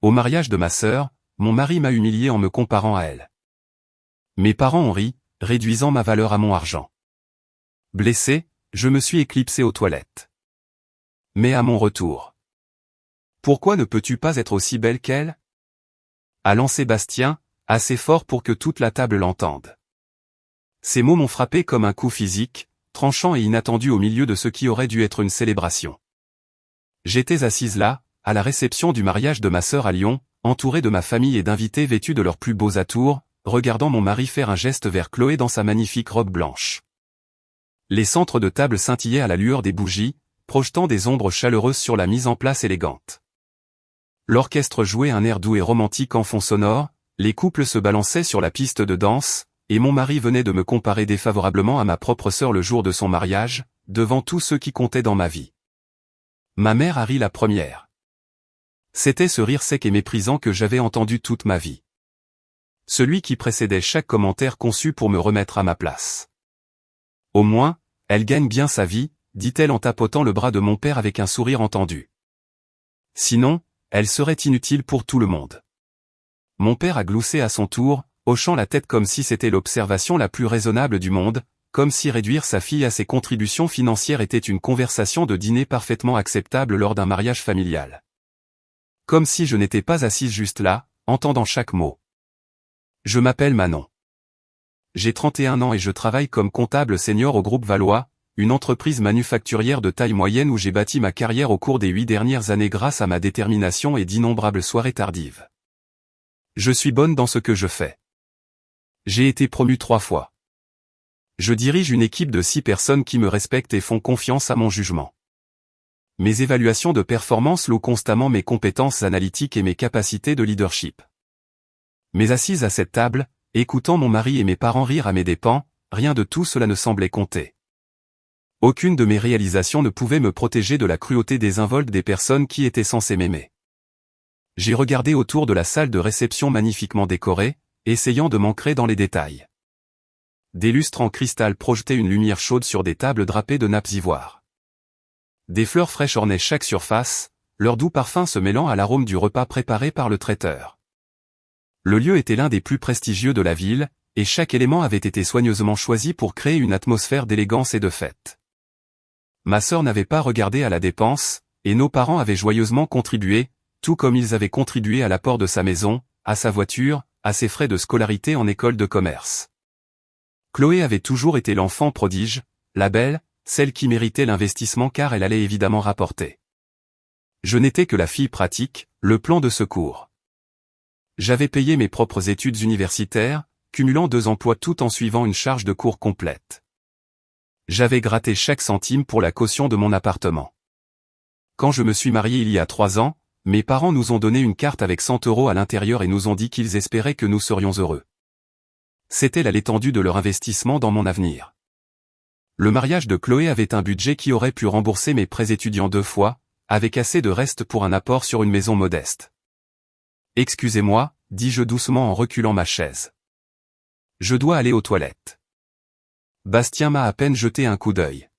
Au mariage de ma sœur, mon mari m'a humilié en me comparant à elle. Mes parents ont ri, réduisant ma valeur à mon argent. Blessé, je me suis éclipsé aux toilettes. Mais à mon retour. Pourquoi ne peux-tu pas être aussi belle qu'elle? A lancé Bastien, assez fort pour que toute la table l'entende. Ces mots m'ont frappé comme un coup physique, tranchant et inattendu au milieu de ce qui aurait dû être une célébration. J'étais assise là, à la réception du mariage de ma sœur à Lyon, entourée de ma famille et d'invités vêtus de leurs plus beaux atours, regardant mon mari faire un geste vers Chloé dans sa magnifique robe blanche. Les centres de table scintillaient à la lueur des bougies, projetant des ombres chaleureuses sur la mise en place élégante. L'orchestre jouait un air doux et romantique en fond sonore, les couples se balançaient sur la piste de danse, et mon mari venait de me comparer défavorablement à ma propre sœur le jour de son mariage, devant tous ceux qui comptaient dans ma vie. Ma mère a ri la première. C'était ce rire sec et méprisant que j'avais entendu toute ma vie. Celui qui précédait chaque commentaire conçu pour me remettre à ma place. Au moins, elle gagne bien sa vie, dit-elle en tapotant le bras de mon père avec un sourire entendu. Sinon, elle serait inutile pour tout le monde. Mon père a gloussé à son tour, hochant la tête comme si c'était l'observation la plus raisonnable du monde, comme si réduire sa fille à ses contributions financières était une conversation de dîner parfaitement acceptable lors d'un mariage familial. Comme si je n'étais pas assise juste là, entendant chaque mot. Je m'appelle Manon. J'ai 31 ans et je travaille comme comptable senior au groupe Valois, une entreprise manufacturière de taille moyenne où j'ai bâti ma carrière au cours des 8 dernières années grâce à ma détermination et d'innombrables soirées tardives. Je suis bonne dans ce que je fais. J'ai été promue 3 fois. Je dirige une équipe de 6 personnes qui me respectent et font confiance à mon jugement. Mes évaluations de performance louent constamment mes compétences analytiques et mes capacités de leadership. Mais assise à cette table, écoutant mon mari et mes parents rire à mes dépens, rien de tout cela ne semblait compter. Aucune de mes réalisations ne pouvait me protéger de la cruauté désinvolte des personnes qui étaient censées m'aimer. J'ai regardé autour de la salle de réception magnifiquement décorée, essayant de m'ancrer dans les détails. Des lustres en cristal projetaient une lumière chaude sur des tables drapées de nappes ivoires. Des fleurs fraîches ornaient chaque surface, leur doux parfum se mêlant à l'arôme du repas préparé par le traiteur. Le lieu était l'un des plus prestigieux de la ville, et chaque élément avait été soigneusement choisi pour créer une atmosphère d'élégance et de fête. Ma sœur n'avait pas regardé à la dépense, et nos parents avaient joyeusement contribué, tout comme ils avaient contribué à l'apport de sa maison, à sa voiture, à ses frais de scolarité en école de commerce. Chloé avait toujours été l'enfant prodige, la belle, celle qui méritait l'investissement car elle allait évidemment rapporter. Je n'étais que la fille pratique, le plan de secours. J'avais payé mes propres études universitaires, cumulant 2 emplois tout en suivant une charge de cours complète. J'avais gratté chaque centime pour la caution de mon appartement. Quand je me suis marié il y a 3 ans, mes parents nous ont donné une carte avec 100 € à l'intérieur et nous ont dit qu'ils espéraient que nous serions heureux. C'était là l'étendue de leur investissement dans mon avenir. Le mariage de Chloé avait un budget qui aurait pu rembourser mes prêts étudiants 2 fois, avec assez de reste pour un apport sur une maison modeste. « Excusez-moi » dis-je doucement en reculant ma chaise. « Je dois aller aux toilettes. » Bastien m'a à peine jeté un coup d'œil.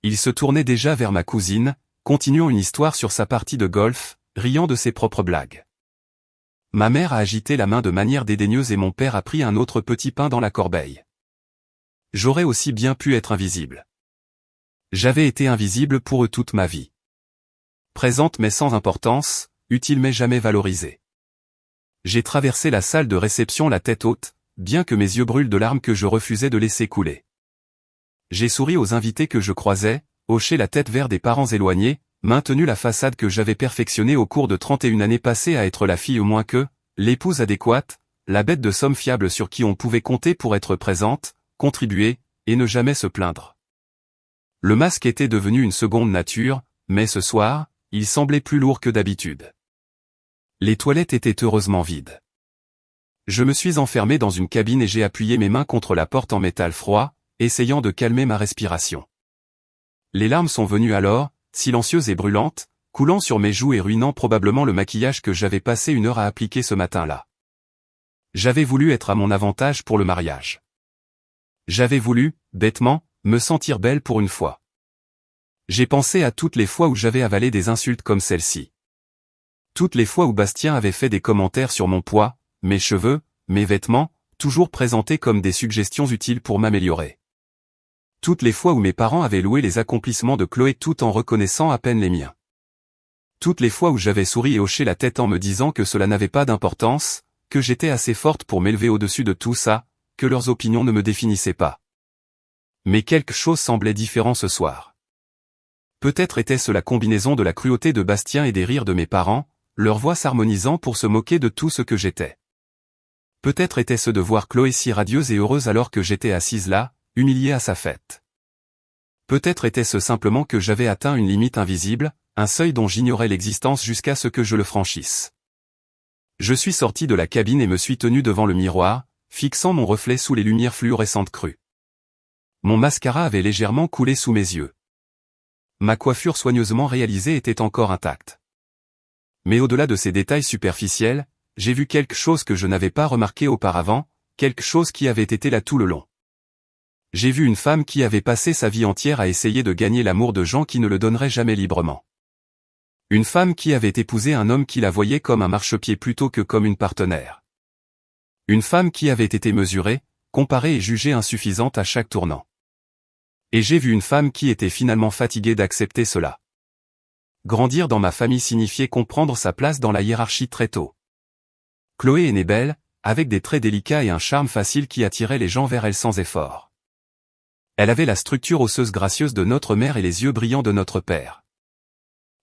Il se tournait déjà vers ma cousine, continuant une histoire sur sa partie de golf, riant de ses propres blagues. Ma mère a agité la main de manière dédaigneuse et mon père a pris un autre petit pain dans la corbeille. J'aurais aussi bien pu être invisible. J'avais été invisible pour eux toute ma vie. Présente mais sans importance, utile mais jamais valorisée. J'ai traversé la salle de réception la tête haute, bien que mes yeux brûlent de larmes que je refusais de laisser couler. J'ai souri aux invités que je croisais, hoché la tête vers des parents éloignés, maintenu la façade que j'avais perfectionnée au cours de 31 années passées à être la fille au moins que, l'épouse adéquate, la bête de somme fiable sur qui on pouvait compter pour être présente, contribuer, et ne jamais se plaindre. Le masque était devenu une seconde nature, mais ce soir, il semblait plus lourd que d'habitude. Les toilettes étaient heureusement vides. Je me suis enfermé dans une cabine et j'ai appuyé mes mains contre la porte en métal froid, essayant de calmer ma respiration. Les larmes sont venues alors, silencieuses et brûlantes, coulant sur mes joues et ruinant probablement le maquillage que j'avais passé 1 heure à appliquer ce matin-là. J'avais voulu être à mon avantage pour le mariage. J'avais voulu, bêtement, me sentir belle pour une fois. J'ai pensé à toutes les fois où j'avais avalé des insultes comme celle-ci. Toutes les fois où Bastien avait fait des commentaires sur mon poids, mes cheveux, mes vêtements, toujours présentés comme des suggestions utiles pour m'améliorer. Toutes les fois où mes parents avaient loué les accomplissements de Chloé tout en reconnaissant à peine les miens. Toutes les fois où j'avais souri et hoché la tête en me disant que cela n'avait pas d'importance, que j'étais assez forte pour m'élever au-dessus de tout ça, que leurs opinions ne me définissaient pas. Mais quelque chose semblait différent ce soir. Peut-être était-ce la combinaison de la cruauté de Bastien et des rires de mes parents, leurs voix s'harmonisant pour se moquer de tout ce que j'étais. Peut-être était-ce de voir Chloé si radieuse et heureuse alors que j'étais assise là, humiliée à sa fête. Peut-être était-ce simplement que j'avais atteint une limite invisible, un seuil dont j'ignorais l'existence jusqu'à ce que je le franchisse. Je suis sorti de la cabine et me suis tenu devant le miroir, fixant mon reflet sous les lumières fluorescentes crues. Mon mascara avait légèrement coulé sous mes yeux. Ma coiffure soigneusement réalisée était encore intacte. Mais au-delà de ces détails superficiels, j'ai vu quelque chose que je n'avais pas remarqué auparavant, quelque chose qui avait été là tout le long. J'ai vu une femme qui avait passé sa vie entière à essayer de gagner l'amour de gens qui ne le donneraient jamais librement. Une femme qui avait épousé un homme qui la voyait comme un marchepied plutôt que comme une partenaire. Une femme qui avait été mesurée, comparée et jugée insuffisante à chaque tournant. Et j'ai vu une femme qui était finalement fatiguée d'accepter cela. Grandir dans ma famille signifiait comprendre sa place dans la hiérarchie très tôt. Chloé est née belle, avec des traits délicats et un charme facile qui attirait les gens vers elle sans effort. Elle avait la structure osseuse gracieuse de notre mère et les yeux brillants de notre père.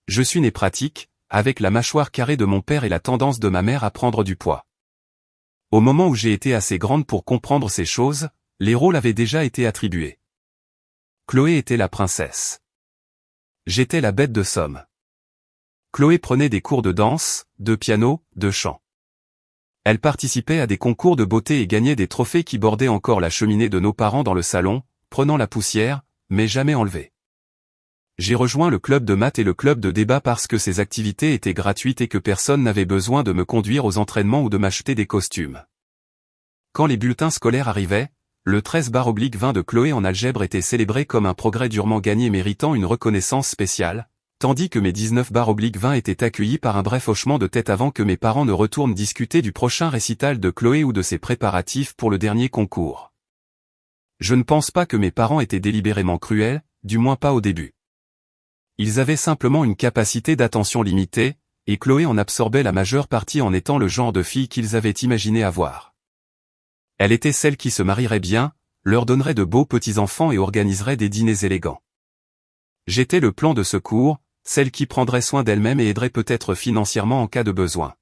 Je suis né pratique, avec la mâchoire carrée de mon père et la tendance de ma mère à prendre du poids. Au moment où j'ai été assez grande pour comprendre ces choses, les rôles avaient déjà été attribués. Chloé était la princesse. J'étais la bête de somme. Chloé prenait des cours de danse, de piano, de chant. Elle participait à des concours de beauté et gagnait des trophées qui bordaient encore la cheminée de nos parents dans le salon, prenant la poussière, mais jamais enlevée. J'ai rejoint le club de maths et le club de débat parce que ces activités étaient gratuites et que personne n'avait besoin de me conduire aux entraînements ou de m'acheter des costumes. Quand les bulletins scolaires arrivaient, le 13/20 de Chloé en algèbre était célébré comme un progrès durement gagné méritant une reconnaissance spéciale, tandis que mes 19/20 étaient accueillis par un bref hochement de tête avant que mes parents ne retournent discuter du prochain récital de Chloé ou de ses préparatifs pour le dernier concours. Je ne pense pas que mes parents étaient délibérément cruels, du moins pas au début. Ils avaient simplement une capacité d'attention limitée, et Chloé en absorbait la majeure partie en étant le genre de fille qu'ils avaient imaginé avoir. Elle était celle qui se marierait bien, leur donnerait de beaux petits-enfants et organiserait des dîners élégants. J'étais le plan de secours, celle qui prendrait soin d'elle-même et aiderait peut-être financièrement en cas de besoin.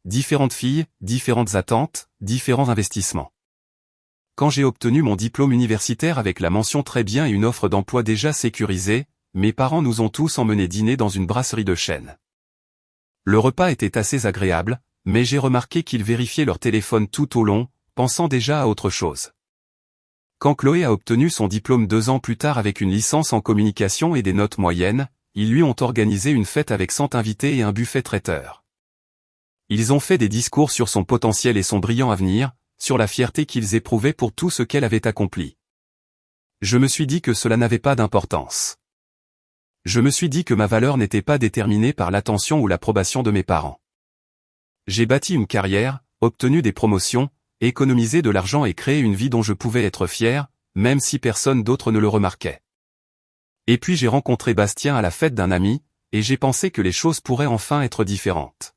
Différentes filles, différentes attentes, différents investissements. Quand j'ai obtenu mon diplôme universitaire avec la mention très bien et une offre d'emploi déjà sécurisée, mes parents nous ont tous emmenés dîner dans une brasserie de Chêne. Le repas était assez agréable, mais j'ai remarqué qu'ils vérifiaient leur téléphone tout au long, pensant déjà à autre chose. Quand Chloé a obtenu son diplôme 2 ans plus tard avec une licence en communication et des notes moyennes, ils lui ont organisé une fête avec 100 invités et un buffet traiteur. Ils ont fait des discours sur son potentiel et son brillant avenir, sur la fierté qu'ils éprouvaient pour tout ce qu'elle avait accompli. Je me suis dit que cela n'avait pas d'importance. Je me suis dit que ma valeur n'était pas déterminée par l'attention ou l'approbation de mes parents. J'ai bâti une carrière, obtenu des promotions, économisé de l'argent et créé une vie dont je pouvais être fier, même si personne d'autre ne le remarquait. Et puis j'ai rencontré Bastien à la fête d'un ami, et j'ai pensé que les choses pourraient enfin être différentes.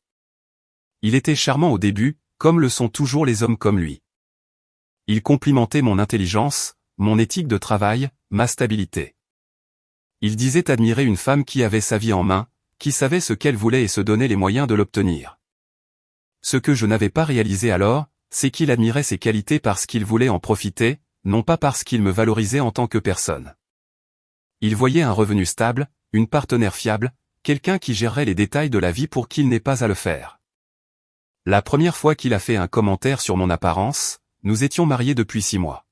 Il était charmant au début, comme le sont toujours les hommes comme lui. Il complimentait mon intelligence, mon éthique de travail, ma stabilité. Il disait admirer une femme qui avait sa vie en main, qui savait ce qu'elle voulait et se donnait les moyens de l'obtenir. Ce que je n'avais pas réalisé alors, c'est qu'il admirait ses qualités parce qu'il voulait en profiter, non pas parce qu'il me valorisait en tant que personne. Il voyait un revenu stable, une partenaire fiable, quelqu'un qui gérerait les détails de la vie pour qu'il n'ait pas à le faire. La première fois qu'il a fait un commentaire sur mon apparence, nous étions mariés depuis 6 mois.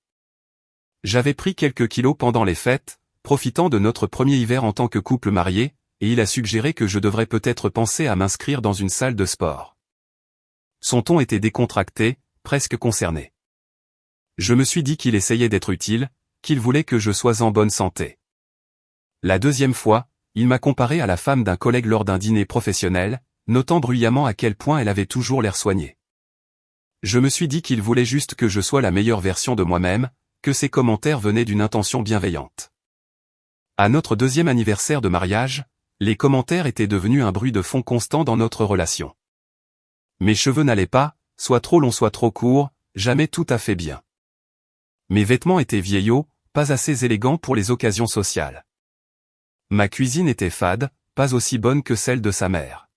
J'avais pris quelques kilos pendant les fêtes, profitant de notre premier hiver en tant que couple marié, et il a suggéré que je devrais peut-être penser à m'inscrire dans une salle de sport. Son ton était décontracté, presque concerné. Je me suis dit qu'il essayait d'être utile, qu'il voulait que je sois en bonne santé. La deuxième fois, il m'a comparé à la femme d'un collègue lors d'un dîner professionnel, notant bruyamment à quel point elle avait toujours l'air soignée. Je me suis dit qu'il voulait juste que je sois la meilleure version de moi-même, que ses commentaires venaient d'une intention bienveillante. À notre 2e anniversaire de mariage, les commentaires étaient devenus un bruit de fond constant dans notre relation. Mes cheveux n'allaient pas, soit trop longs soit trop courts, jamais tout à fait bien. Mes vêtements étaient vieillots, pas assez élégants pour les occasions sociales. Ma cuisine était fade, pas aussi bonne que celle de sa mère.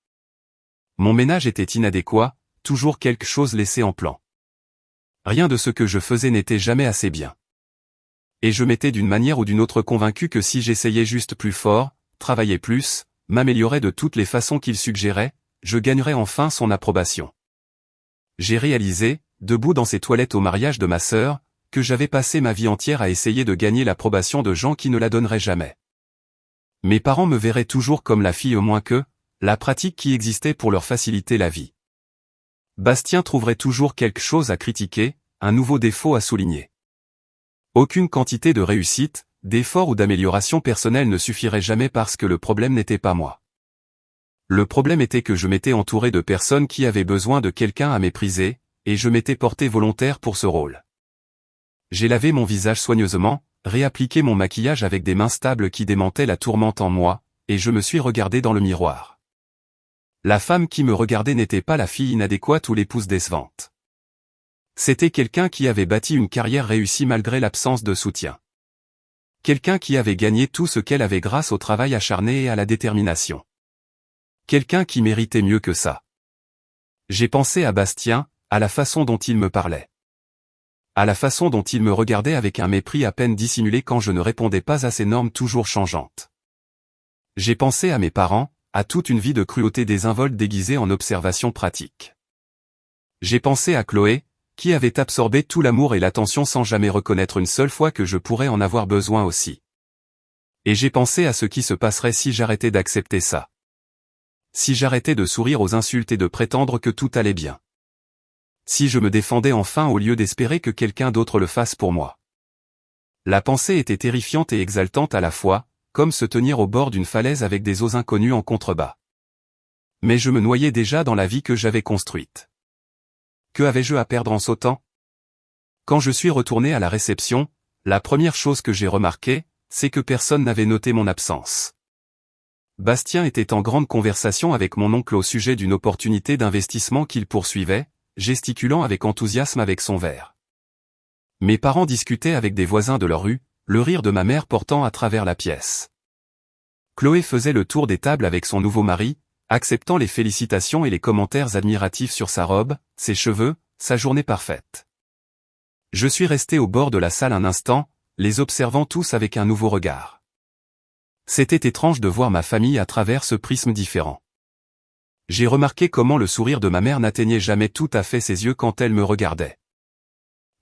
Mon ménage était inadéquat, toujours quelque chose laissé en plan. Rien de ce que je faisais n'était jamais assez bien. Et je m'étais d'une manière ou d'une autre convaincu que si j'essayais juste plus fort, travaillais plus, m'améliorais de toutes les façons qu'il suggérait, je gagnerais enfin son approbation. J'ai réalisé, debout dans ses toilettes au mariage de ma sœur, que j'avais passé ma vie entière à essayer de gagner l'approbation de gens qui ne la donneraient jamais. Mes parents me verraient toujours comme la fille au moins que, la pratique qui existait pour leur faciliter la vie. Bastien trouverait toujours quelque chose à critiquer, un nouveau défaut à souligner. Aucune quantité de réussite, d'effort ou d'amélioration personnelle ne suffirait jamais parce que le problème n'était pas moi. Le problème était que je m'étais entouré de personnes qui avaient besoin de quelqu'un à mépriser, et je m'étais porté volontaire pour ce rôle. J'ai lavé mon visage soigneusement, réappliqué mon maquillage avec des mains stables qui démentaient la tourmente en moi, et je me suis regardé dans le miroir. La femme qui me regardait n'était pas la fille inadéquate ou l'épouse décevante. C'était quelqu'un qui avait bâti une carrière réussie malgré l'absence de soutien. Quelqu'un qui avait gagné tout ce qu'elle avait grâce au travail acharné et à la détermination. Quelqu'un qui méritait mieux que ça. J'ai pensé à Bastien, à la façon dont il me parlait. À la façon dont il me regardait avec un mépris à peine dissimulé quand je ne répondais pas à ses normes toujours changeantes. J'ai pensé à mes parents, à toute une vie de cruauté désinvolte déguisée en observation pratique. J'ai pensé à Chloé, qui avait absorbé tout l'amour et l'attention sans jamais reconnaître une seule fois que je pourrais en avoir besoin aussi. Et j'ai pensé à ce qui se passerait si j'arrêtais d'accepter ça. Si j'arrêtais de sourire aux insultes et de prétendre que tout allait bien. Si je me défendais enfin au lieu d'espérer que quelqu'un d'autre le fasse pour moi. La pensée était terrifiante et exaltante à la fois, comme se tenir au bord d'une falaise avec des eaux inconnues en contrebas. Mais je me noyais déjà dans la vie que j'avais construite. Que avais-je à perdre en sautant? Quand je suis retourné à la réception, la première chose que j'ai remarquée, c'est que personne n'avait noté mon absence. Bastien était en grande conversation avec mon oncle au sujet d'une opportunité d'investissement qu'il poursuivait, gesticulant avec enthousiasme avec son verre. Mes parents discutaient avec des voisins de leur rue, le rire de ma mère portant à travers la pièce. Chloé faisait le tour des tables avec son nouveau mari, acceptant les félicitations et les commentaires admiratifs sur sa robe, ses cheveux, sa journée parfaite. Je suis resté au bord de la salle un instant, les observant tous avec un nouveau regard. C'était étrange de voir ma famille à travers ce prisme différent. J'ai remarqué comment le sourire de ma mère n'atteignait jamais tout à fait ses yeux quand elle me regardait.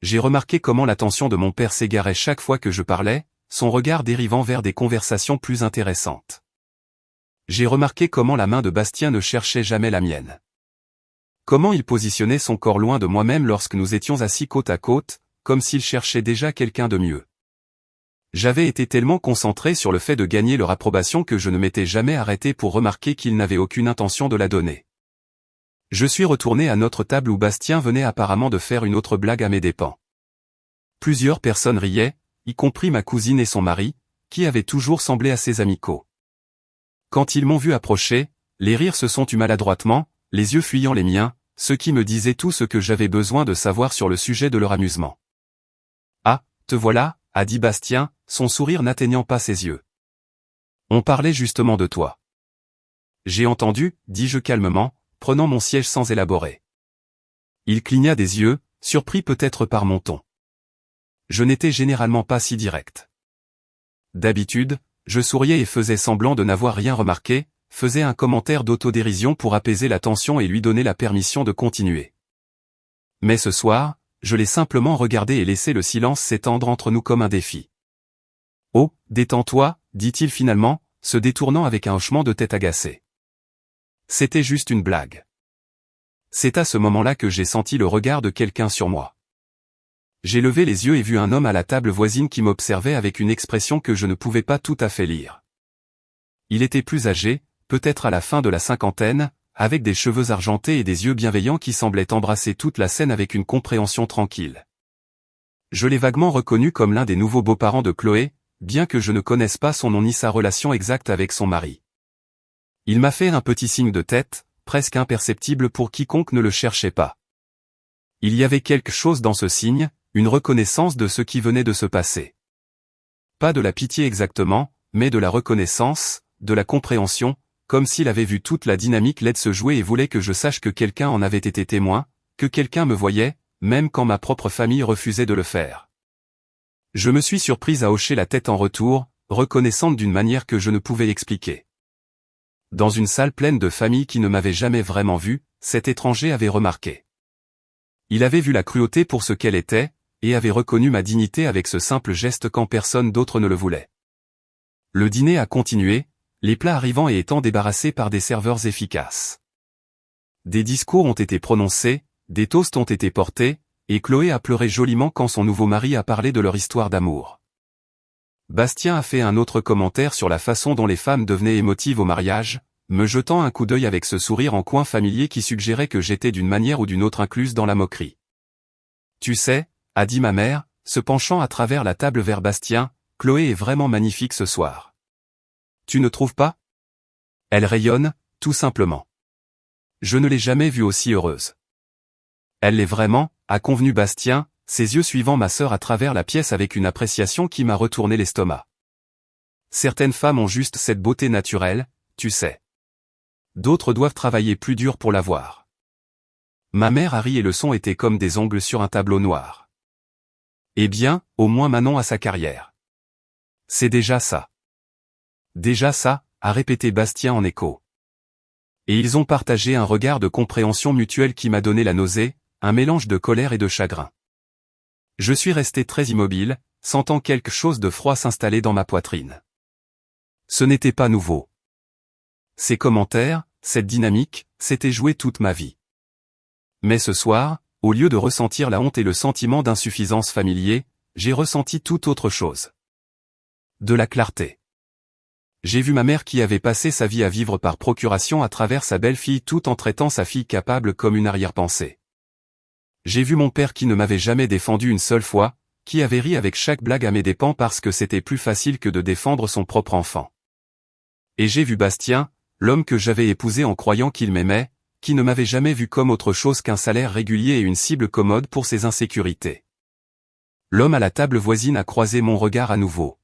J'ai remarqué comment l'attention de mon père s'égarait chaque fois que je parlais, son regard dérivant vers des conversations plus intéressantes. J'ai remarqué comment la main de Bastien ne cherchait jamais la mienne. Comment il positionnait son corps loin de moi-même lorsque nous étions assis côte à côte, comme s'il cherchait déjà quelqu'un de mieux. J'avais été tellement concentré sur le fait de gagner leur approbation que je ne m'étais jamais arrêté pour remarquer qu'ils n'avaient aucune intention de la donner. Je suis retourné à notre table où Bastien venait apparemment de faire une autre blague à mes dépens. Plusieurs personnes riaient, y compris ma cousine et son mari, qui avaient toujours semblé assez amicaux. Quand ils m'ont vu approcher, les rires se sont tus maladroitement, les yeux fuyant les miens, ce qui me disait tout ce que j'avais besoin de savoir sur le sujet de leur amusement. « Ah, te voilà », a dit Bastien, son sourire n'atteignant pas ses yeux. « On parlait justement de toi. »« J'ai entendu, » dis-je calmement, prenant mon siège sans élaborer. Il cligna des yeux, surpris peut-être par mon ton. Je n'étais généralement pas si direct. D'habitude, je souriais et faisais semblant de n'avoir rien remarqué, faisais un commentaire d'autodérision pour apaiser la tension et lui donner la permission de continuer. Mais ce soir, je l'ai simplement regardé et laissé le silence s'étendre entre nous comme un défi. « Oh, détends-toi » dit-il finalement, se détournant avec un hochement de tête agacé. C'était juste une blague. C'est à ce moment-là que j'ai senti le regard de quelqu'un sur moi. J'ai levé les yeux et vu un homme à la table voisine qui m'observait avec une expression que je ne pouvais pas tout à fait lire. Il était plus âgé, peut-être à la fin de la cinquantaine, avec des cheveux argentés et des yeux bienveillants qui semblaient embrasser toute la scène avec une compréhension tranquille. Je l'ai vaguement reconnu comme l'un des nouveaux beaux-parents de Chloé, bien que je ne connaisse pas son nom ni sa relation exacte avec son mari. Il m'a fait un petit signe de tête, presque imperceptible pour quiconque ne le cherchait pas. Il y avait quelque chose dans ce signe, une reconnaissance de ce qui venait de se passer. Pas de la pitié exactement, mais de la reconnaissance, de la compréhension, comme s'il avait vu toute la dynamique laide se jouer et voulait que je sache que quelqu'un en avait été témoin, que quelqu'un me voyait, même quand ma propre famille refusait de le faire. Je me suis surprise à hocher la tête en retour, reconnaissante d'une manière que je ne pouvais expliquer. Dans une salle pleine de familles qui ne m'avaient jamais vraiment vu, cet étranger avait remarqué. Il avait vu la cruauté pour ce qu'elle était, et avait reconnu ma dignité avec ce simple geste quand personne d'autre ne le voulait. Le dîner a continué, les plats arrivant et étant débarrassés par des serveurs efficaces. Des discours ont été prononcés, des toasts ont été portés, et Chloé a pleuré joliment quand son nouveau mari a parlé de leur histoire d'amour. Bastien a fait un autre commentaire sur la façon dont les femmes devenaient émotives au mariage, me jetant un coup d'œil avec ce sourire en coin familier qui suggérait que j'étais d'une manière ou d'une autre incluse dans la moquerie. Tu sais, a dit ma mère, se penchant à travers la table vers Bastien, Chloé est vraiment magnifique ce soir. Tu ne trouves pas? Elle rayonne, tout simplement. Je ne l'ai jamais vue aussi heureuse. Elle l'est vraiment, a convenu Bastien, ses yeux suivant ma sœur à travers la pièce avec une appréciation qui m'a retourné l'estomac. Certaines femmes ont juste cette beauté naturelle, tu sais. D'autres doivent travailler plus dur pour l'avoir. Ma mère a ri et le son était comme des ongles sur un tableau noir. Eh bien, au moins Manon a sa carrière. C'est déjà ça. Déjà ça, a répété Bastien en écho. Et ils ont partagé un regard de compréhension mutuelle qui m'a donné la nausée, un mélange de colère et de chagrin. Je suis resté très immobile, sentant quelque chose de froid s'installer dans ma poitrine. Ce n'était pas nouveau. Ces commentaires, cette dynamique, s'étaient joués toute ma vie. Mais ce soir, au lieu de ressentir la honte et le sentiment d'insuffisance familier, j'ai ressenti tout autre chose. De la clarté. J'ai vu ma mère qui avait passé sa vie à vivre par procuration à travers sa belle-fille tout en traitant sa fille capable comme une arrière-pensée. J'ai vu mon père qui ne m'avait jamais défendu une seule fois, qui avait ri avec chaque blague à mes dépens parce que c'était plus facile que de défendre son propre enfant. Et j'ai vu Bastien, l'homme que j'avais épousé en croyant qu'il m'aimait, qui ne m'avait jamais vu comme autre chose qu'un salaire régulier et une cible commode pour ses insécurités. L'homme à la table voisine a croisé mon regard à nouveau.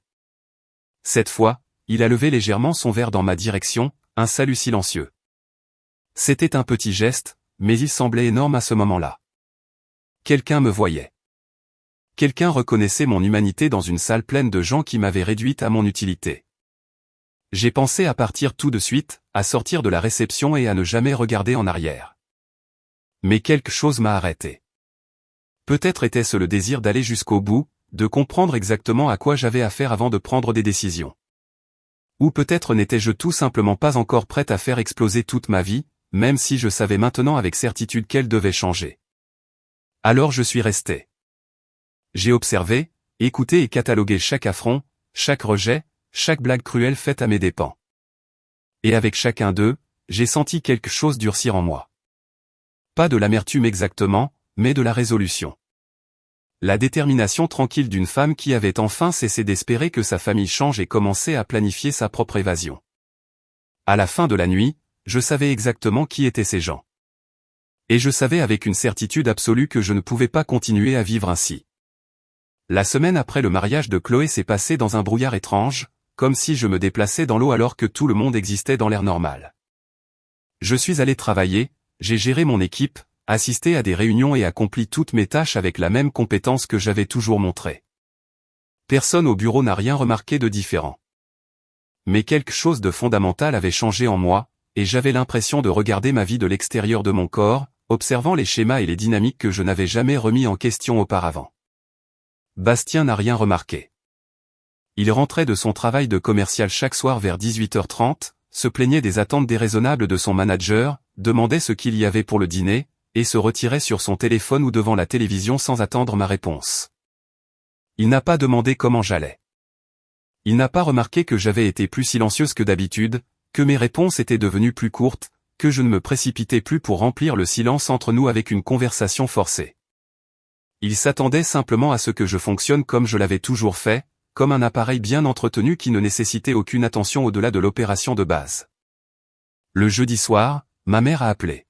Cette fois, il a levé légèrement son verre dans ma direction, un salut silencieux. C'était un petit geste, mais il semblait énorme à ce moment-là. Quelqu'un me voyait. Quelqu'un reconnaissait mon humanité dans une salle pleine de gens qui m'avaient réduite à mon utilité. J'ai pensé à partir tout de suite, à sortir de la réception et à ne jamais regarder en arrière. Mais quelque chose m'a arrêté. Peut-être était-ce le désir d'aller jusqu'au bout, de comprendre exactement à quoi j'avais affaire avant de prendre des décisions. Ou peut-être n'étais-je tout simplement pas encore prête à faire exploser toute ma vie, même si je savais maintenant avec certitude qu'elle devait changer. Alors je suis resté. J'ai observé, écouté et catalogué chaque affront, chaque rejet, chaque blague cruelle faite à mes dépens. Et avec chacun d'eux, j'ai senti quelque chose durcir en moi. Pas de l'amertume exactement, mais de la résolution. La détermination tranquille d'une femme qui avait enfin cessé d'espérer que sa famille change et commençait à planifier sa propre évasion. À la fin de la nuit, je savais exactement qui étaient ces gens. Et je savais avec une certitude absolue que je ne pouvais pas continuer à vivre ainsi. La semaine après le mariage de Chloé s'est passée dans un brouillard étrange, comme si je me déplaçais dans l'eau alors que tout le monde existait dans l'air normal. Je suis allé travailler, j'ai géré mon équipe, assisté à des réunions et accompli toutes mes tâches avec la même compétence que j'avais toujours montrée. Personne au bureau n'a rien remarqué de différent. Mais quelque chose de fondamental avait changé en moi, et j'avais l'impression de regarder ma vie de l'extérieur de mon corps, observant les schémas et les dynamiques que je n'avais jamais remis en question auparavant. Bastien n'a rien remarqué. Il rentrait de son travail de commercial chaque soir vers 18h30, se plaignait des attentes déraisonnables de son manager, demandait ce qu'il y avait pour le dîner, et se retirait sur son téléphone ou devant la télévision sans attendre ma réponse. Il n'a pas demandé comment j'allais. Il n'a pas remarqué que j'avais été plus silencieuse que d'habitude, que mes réponses étaient devenues plus courtes, que je ne me précipitais plus pour remplir le silence entre nous avec une conversation forcée. Il s'attendait simplement à ce que je fonctionne comme je l'avais toujours fait, comme un appareil bien entretenu qui ne nécessitait aucune attention au-delà de l'opération de base. Le jeudi soir, ma mère a appelé.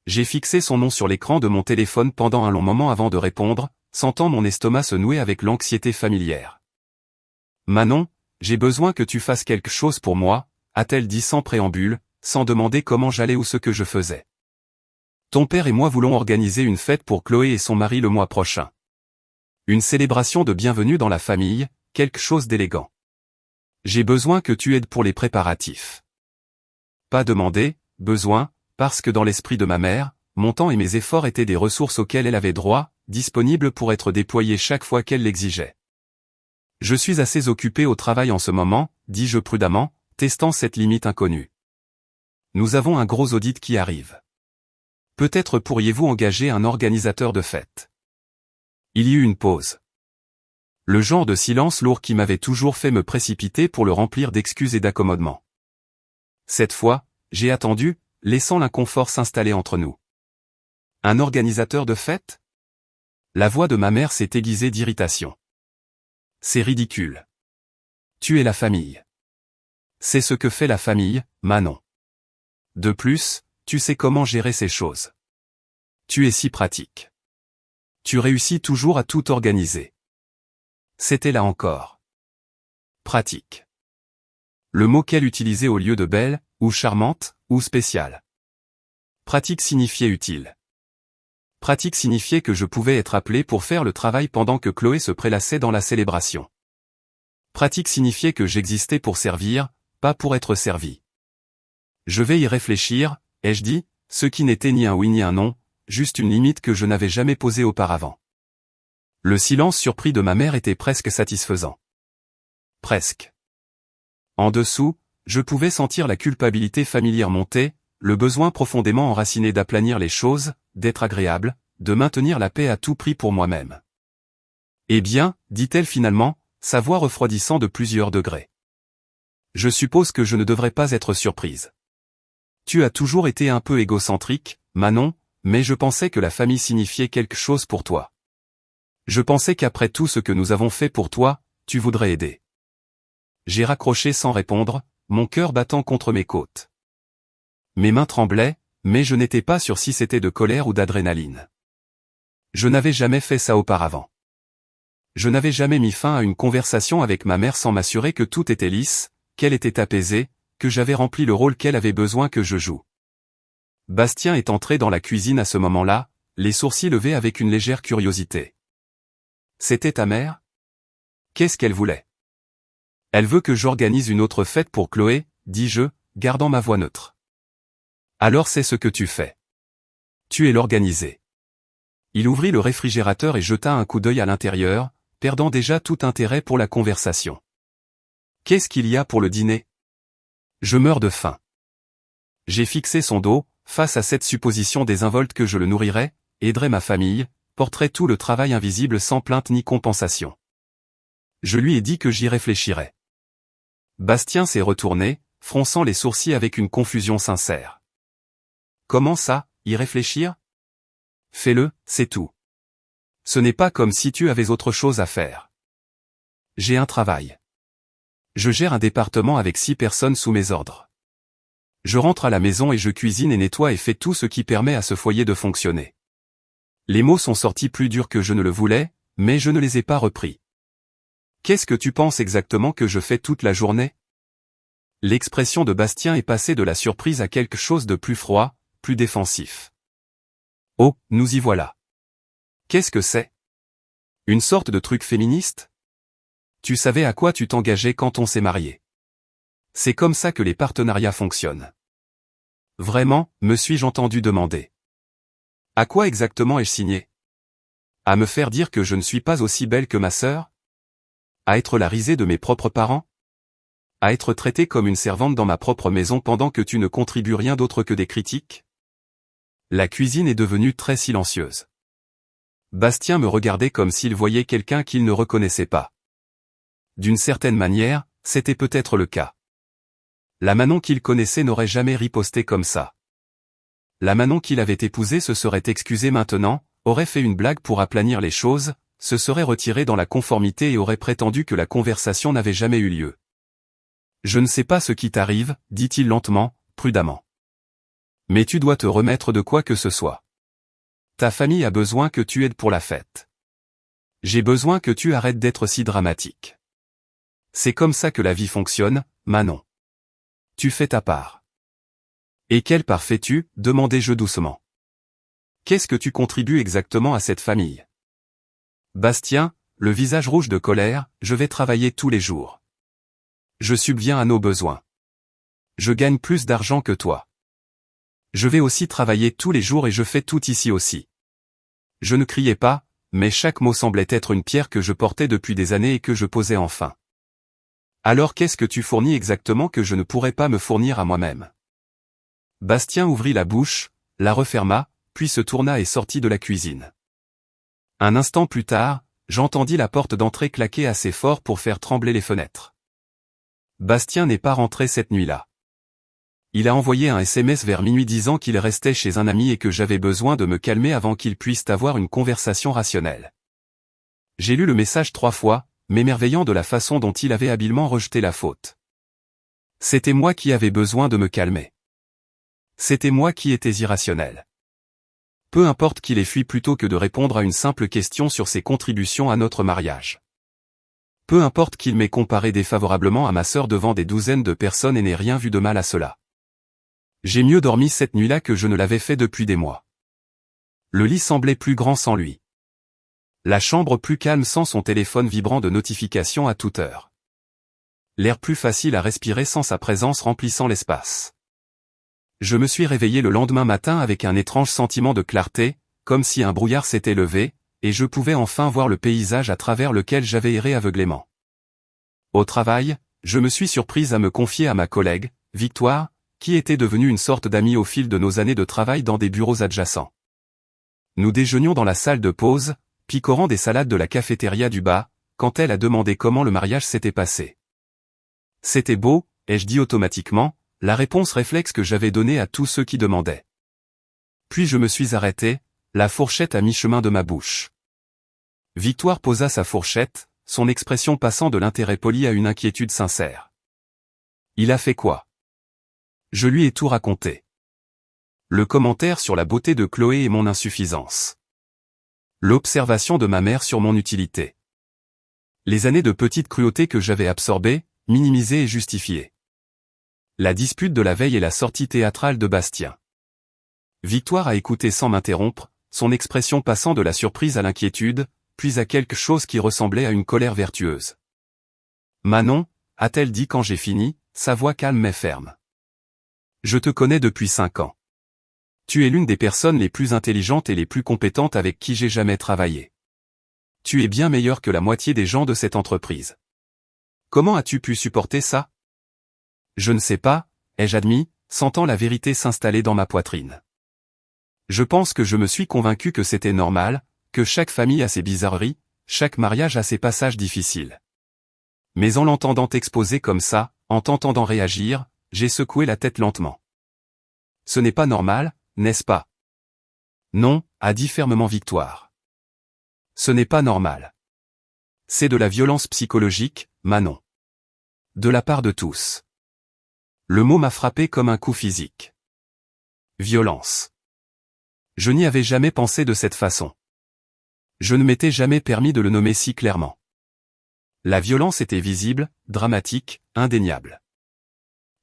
J'ai fixé son nom sur l'écran de mon téléphone pendant un long moment avant de répondre, sentant mon estomac se nouer avec l'anxiété familière. « Manon, j'ai besoin que tu fasses quelque chose pour moi », a-t-elle dit sans préambule, sans demander comment j'allais ou ce que je faisais. « Ton père et moi voulons organiser une fête pour Chloé et son mari le mois prochain. Une célébration de bienvenue dans la famille, quelque chose d'élégant. J'ai besoin que tu aides pour les préparatifs. » Pas demander, besoin, parce que dans l'esprit de ma mère, mon temps et mes efforts étaient des ressources auxquelles elle avait droit, disponibles pour être déployées chaque fois qu'elle l'exigeait. « Je suis assez occupé au travail en ce moment, dis-je prudemment, testant cette limite inconnue. Nous avons un gros audit qui arrive. Peut-être pourriez-vous engager un organisateur de fête. » Il y eut une pause. Le genre de silence lourd qui m'avait toujours fait me précipiter pour le remplir d'excuses et d'accommodements. Cette fois, j'ai attendu, laissant l'inconfort s'installer entre nous. Un organisateur de fête ? La voix de ma mère s'est aiguisée d'irritation. C'est ridicule. Tu es la famille. C'est ce que fait la famille, Manon. De plus, tu sais comment gérer ces choses. Tu es si pratique. Tu réussis toujours à tout organiser. C'était là encore. Pratique. Le mot qu'elle utilisait au lieu de belle, ou charmante, ou spéciale. Pratique signifiait utile. Pratique signifiait que je pouvais être appelé pour faire le travail pendant que Chloé se prélassait dans la célébration. Pratique signifiait que j'existais pour servir, pas pour être servi. Je vais y réfléchir, ai-je dit, ce qui n'était ni un oui ni un non, juste une limite que je n'avais jamais posée auparavant. Le silence surpris de ma mère était presque satisfaisant. Presque. En dessous, je pouvais sentir la culpabilité familière monter, le besoin profondément enraciné d'aplanir les choses, d'être agréable, de maintenir la paix à tout prix pour moi-même. Eh bien, dit-elle finalement, sa voix refroidissant de plusieurs degrés. Je suppose que je ne devrais pas être surprise. Tu as toujours été un peu égocentrique, Manon, mais je pensais que la famille signifiait quelque chose pour toi. Je pensais qu'après tout ce que nous avons fait pour toi, tu voudrais aider. J'ai raccroché sans répondre, mon cœur battant contre mes côtes. Mes mains tremblaient, mais je n'étais pas sûr si c'était de colère ou d'adrénaline. Je n'avais jamais fait ça auparavant. Je n'avais jamais mis fin à une conversation avec ma mère sans m'assurer que tout était lisse, qu'elle était apaisée, que j'avais rempli le rôle qu'elle avait besoin que je joue. Bastien est entré dans la cuisine à ce moment-là, les sourcils levés avec une légère curiosité. C'était ta mère ? Qu'est-ce qu'elle voulait ? Elle veut que j'organise une autre fête pour Chloé, dis-je, gardant ma voix neutre. Alors c'est ce que tu fais. Tu es l'organisé. Il ouvrit le réfrigérateur et jeta un coup d'œil à l'intérieur, perdant déjà tout intérêt pour la conversation. Qu'est-ce qu'il y a pour le dîner ? Je meurs de faim. J'ai fixé son dos, face à cette supposition désinvolte que je le nourrirais, aiderais ma famille, porterais tout le travail invisible sans plainte ni compensation. Je lui ai dit que j'y réfléchirais. Bastien s'est retourné, fronçant les sourcils avec une confusion sincère. Comment ça, y réfléchir ? Fais-le, c'est tout. Ce n'est pas comme si tu avais autre chose à faire. J'ai un travail. Je gère un département avec 6 personnes sous mes ordres. Je rentre à la maison et je cuisine et nettoie et fais tout ce qui permet à ce foyer de fonctionner. Les mots sont sortis plus durs que je ne le voulais, mais je ne les ai pas repris. Qu'est-ce que tu penses exactement que je fais toute la journée ? L'expression de Bastien est passée de la surprise à quelque chose de plus froid, plus défensif. Oh, nous y voilà. Qu'est-ce que c'est ? Une sorte de truc féministe ? Tu savais à quoi tu t'engageais quand on s'est marié. C'est comme ça que les partenariats fonctionnent. Vraiment, me suis-je entendu demander. À quoi exactement ai-je signé ? À me faire dire que je ne suis pas aussi belle que ma sœur ? À être la risée de mes propres parents ? À être traitée comme une servante dans ma propre maison pendant que tu ne contribues rien d'autre que des critiques ? La cuisine est devenue très silencieuse. Bastien me regardait comme s'il voyait quelqu'un qu'il ne reconnaissait pas. D'une certaine manière, c'était peut-être le cas. La Manon qu'il connaissait n'aurait jamais riposté comme ça. La Manon qu'il avait épousée se serait excusée maintenant, aurait fait une blague pour aplanir les choses, se serait retirée dans la conformité et aurait prétendu que la conversation n'avait jamais eu lieu. Je ne sais pas ce qui t'arrive, dit-il lentement, prudemment. Mais tu dois te remettre de quoi que ce soit. Ta famille a besoin que tu aides pour la fête. J'ai besoin que tu arrêtes d'être si dramatique. C'est comme ça que la vie fonctionne, Manon. Tu fais ta part. Et quelle part fais-tu, demandai-je doucement. Qu'est-ce que tu contribues exactement à cette famille? Bastien, le visage rouge de colère, je vais travailler tous les jours. Je subviens à nos besoins. Je gagne plus d'argent que toi. Je vais aussi travailler tous les jours et je fais tout ici aussi. Je ne criais pas, mais chaque mot semblait être une pierre que je portais depuis des années et que je posais enfin. Alors qu'est-ce que tu fournis exactement que je ne pourrais pas me fournir à moi-même? Bastien ouvrit la bouche, la referma, puis se tourna et sortit de la cuisine. Un instant plus tard, j'entendis la porte d'entrée claquer assez fort pour faire trembler les fenêtres. Bastien n'est pas rentré cette nuit-là. Il a envoyé un SMS vers minuit disant qu'il restait chez un ami et que j'avais besoin de me calmer avant qu'il puisse avoir une conversation rationnelle. J'ai lu le message 3 fois, m'émerveillant de la façon dont il avait habilement rejeté la faute. C'était moi qui avais besoin de me calmer. C'était moi qui étais irrationnel. Peu importe qu'il ait fui plutôt que de répondre à une simple question sur ses contributions à notre mariage. Peu importe qu'il m'ait comparé défavorablement à ma sœur devant des douzaines de personnes et n'ait rien vu de mal à cela. J'ai mieux dormi cette nuit-là que je ne l'avais fait depuis des mois. Le lit semblait plus grand sans lui. La chambre plus calme sans son téléphone vibrant de notifications à toute heure. L'air plus facile à respirer sans sa présence remplissant l'espace. Je me suis réveillé le lendemain matin avec un étrange sentiment de clarté, comme si un brouillard s'était levé, et je pouvais enfin voir le paysage à travers lequel j'avais erré aveuglément. Au travail, je me suis surprise à me confier à ma collègue, Victoire, qui était devenue une sorte d'amie au fil de nos années de travail dans des bureaux adjacents. Nous déjeunions dans la salle de pause, picorant des salades de la cafétéria du bas, quand elle a demandé comment le mariage s'était passé. C'était beau, ai-je dit automatiquement, la réponse réflexe que j'avais donnée à tous ceux qui demandaient. Puis je me suis arrêté, la fourchette à mi-chemin de ma bouche. Victoire posa sa fourchette, son expression passant de l'intérêt poli à une inquiétude sincère. Il a fait quoi? Je lui ai tout raconté. Le commentaire sur la beauté de Chloé et mon insuffisance. L'observation de ma mère sur mon utilité. Les années de petite cruauté que j'avais absorbées, minimisées et justifiées. La dispute de la veille et la sortie théâtrale de Bastien. Victoire a écouté sans m'interrompre, son expression passant de la surprise à l'inquiétude, puis à quelque chose qui ressemblait à une colère vertueuse. Manon, a-t-elle dit quand j'ai fini, sa voix calme mais ferme. Je te connais depuis 5 ans. Tu es l'une des personnes les plus intelligentes et les plus compétentes avec qui j'ai jamais travaillé. Tu es bien meilleur que la moitié des gens de cette entreprise. Comment as-tu pu supporter ça? Je ne sais pas, ai-je admis, sentant la vérité s'installer dans ma poitrine. Je pense que je me suis convaincu que c'était normal, que chaque famille a ses bizarreries, chaque mariage a ses passages difficiles. Mais en l'entendant exposer comme ça, en t'entendant réagir, j'ai secoué la tête lentement. Ce n'est pas normal, n'est-ce pas? Non, a dit fermement Victoire. Ce n'est pas normal. C'est de la violence psychologique, Manon. De la part de tous. Le mot m'a frappé comme un coup physique. Violence. Je n'y avais jamais pensé de cette façon. Je ne m'étais jamais permis de le nommer si clairement. La violence était visible, dramatique, indéniable.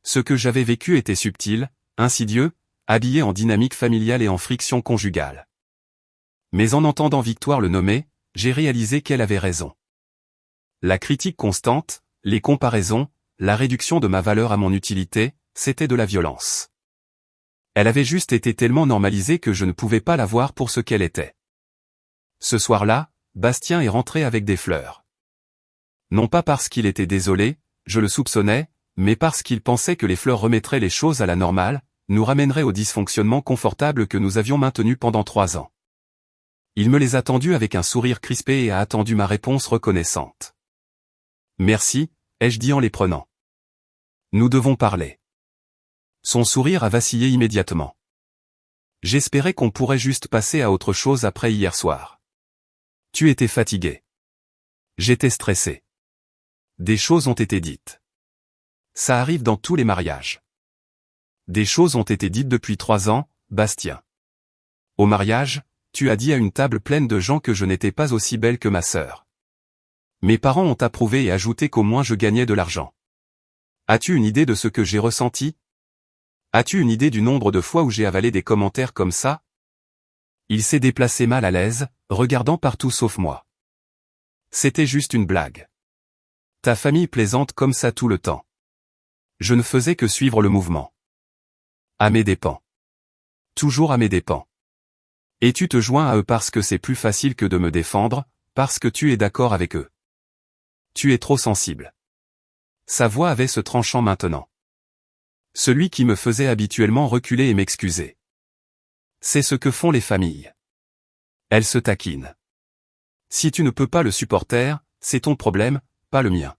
Ce que j'avais vécu était subtil, insidieux, habillé en dynamique familiale et en friction conjugale. Mais en entendant Victoire le nommer, j'ai réalisé qu'elle avait raison. La critique constante, les comparaisons, la réduction de ma valeur à mon utilité, c'était de la violence. Elle avait juste été tellement normalisée que je ne pouvais pas la voir pour ce qu'elle était. Ce soir-là, Bastien est rentré avec des fleurs. Non pas parce qu'il était désolé, je le soupçonnais, mais parce qu'il pensait que les fleurs remettraient les choses à la normale, nous ramèneraient au dysfonctionnement confortable que nous avions maintenu pendant 3 ans. Il me les a tendues avec un sourire crispé et a attendu ma réponse reconnaissante. Merci, ai-je dit en les prenant. Nous devons parler. Son sourire a vacillé immédiatement. J'espérais qu'on pourrait juste passer à autre chose après hier soir. Tu étais fatigué. J'étais stressé. Des choses ont été dites. Ça arrive dans tous les mariages. Des choses ont été dites depuis 3 ans, Bastien. Au mariage, tu as dit à une table pleine de gens que je n'étais pas aussi belle que ma sœur. Mes parents ont approuvé et ajouté qu'au moins je gagnais de l'argent. As-tu une idée de ce que j'ai ressenti? As-tu une idée du nombre de fois où j'ai avalé des commentaires comme ça? Il s'est déplacé mal à l'aise, regardant partout sauf moi. C'était juste une blague. Ta famille plaisante comme ça tout le temps. Je ne faisais que suivre le mouvement. À mes dépens. Toujours à mes dépens. Et tu te joins à eux parce que c'est plus facile que de me défendre, parce que tu es d'accord avec eux. Tu es trop sensible. Sa voix avait ce tranchant maintenant. Celui qui me faisait habituellement reculer et m'excuser. C'est ce que font les familles. Elles se taquinent. Si tu ne peux pas le supporter, c'est ton problème, pas le mien.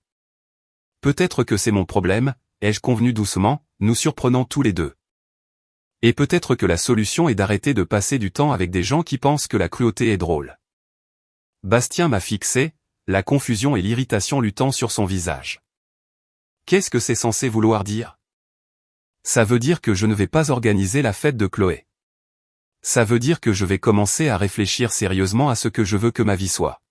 Peut-être que c'est mon problème, ai-je convenu doucement, nous surprenant tous les deux. Et peut-être que la solution est d'arrêter de passer du temps avec des gens qui pensent que la cruauté est drôle. Bastien m'a fixé, la confusion et l'irritation luttant sur son visage. Qu'est-ce que c'est censé vouloir dire? Ça veut dire que je ne vais pas organiser la fête de Chloé. Ça veut dire que je vais commencer à réfléchir sérieusement à ce que je veux que ma vie soit.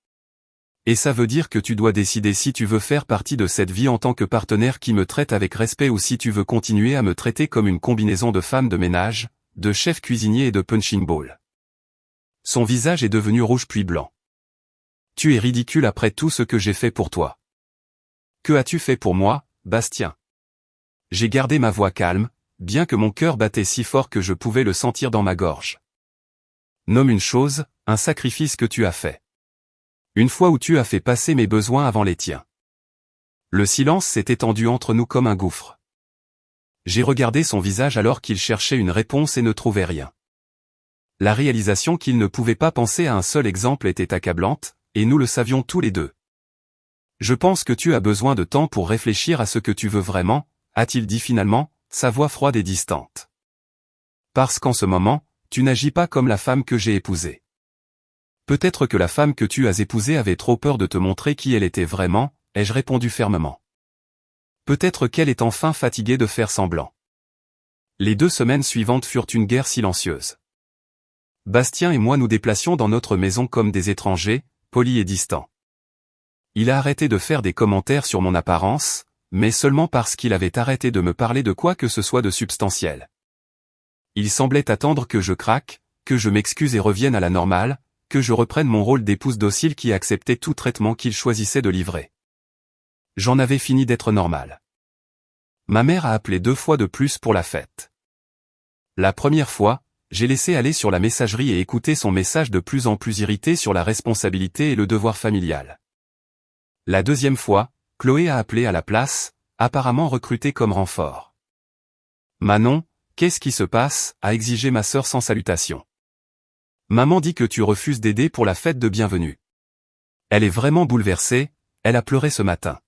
Et ça veut dire que tu dois décider si tu veux faire partie de cette vie en tant que partenaire qui me traite avec respect ou si tu veux continuer à me traiter comme une combinaison de femme de ménage, de chef cuisinier et de punching ball. Son visage est devenu rouge puis blanc. Tu es ridicule après tout ce que j'ai fait pour toi. Que as-tu fait pour moi, Bastien? J'ai gardé ma voix calme, bien que mon cœur battait si fort que je pouvais le sentir dans ma gorge. Nomme une chose, un sacrifice que tu as fait. Une fois où tu as fait passer mes besoins avant les tiens. Le silence s'est étendu entre nous comme un gouffre. J'ai regardé son visage alors qu'il cherchait une réponse et ne trouvait rien. La réalisation qu'il ne pouvait pas penser à un seul exemple était accablante, et nous le savions tous les deux. Je pense que tu as besoin de temps pour réfléchir à ce que tu veux vraiment, a-t-il dit finalement, sa voix froide et distante. Parce qu'en ce moment, tu n'agis pas comme la femme que j'ai épousée. Peut-être que la femme que tu as épousée avait trop peur de te montrer qui elle était vraiment, ai-je répondu fermement. Peut-être qu'elle est enfin fatiguée de faire semblant. Les 2 semaines suivantes furent une guerre silencieuse. Bastien et moi nous déplacions dans notre maison comme des étrangers, polis et distants. Il a arrêté de faire des commentaires sur mon apparence, mais seulement parce qu'il avait arrêté de me parler de quoi que ce soit de substantiel. Il semblait attendre que je craque, que je m'excuse et revienne à la normale, que je reprenne mon rôle d'épouse docile qui acceptait tout traitement qu'il choisissait de livrer. J'en avais fini d'être normal. Ma mère a appelé 2 fois de plus pour la fête. La première fois, j'ai laissé aller sur la messagerie et écouté son message de plus en plus irrité sur la responsabilité et le devoir familial. La deuxième fois, Chloé a appelé à la place, apparemment recrutée comme renfort. Manon, qu'est-ce qui se passe, a exigé ma sœur sans salutation. Maman dit que tu refuses d'aider pour la fête de bienvenue. Elle est vraiment bouleversée, elle a pleuré ce matin.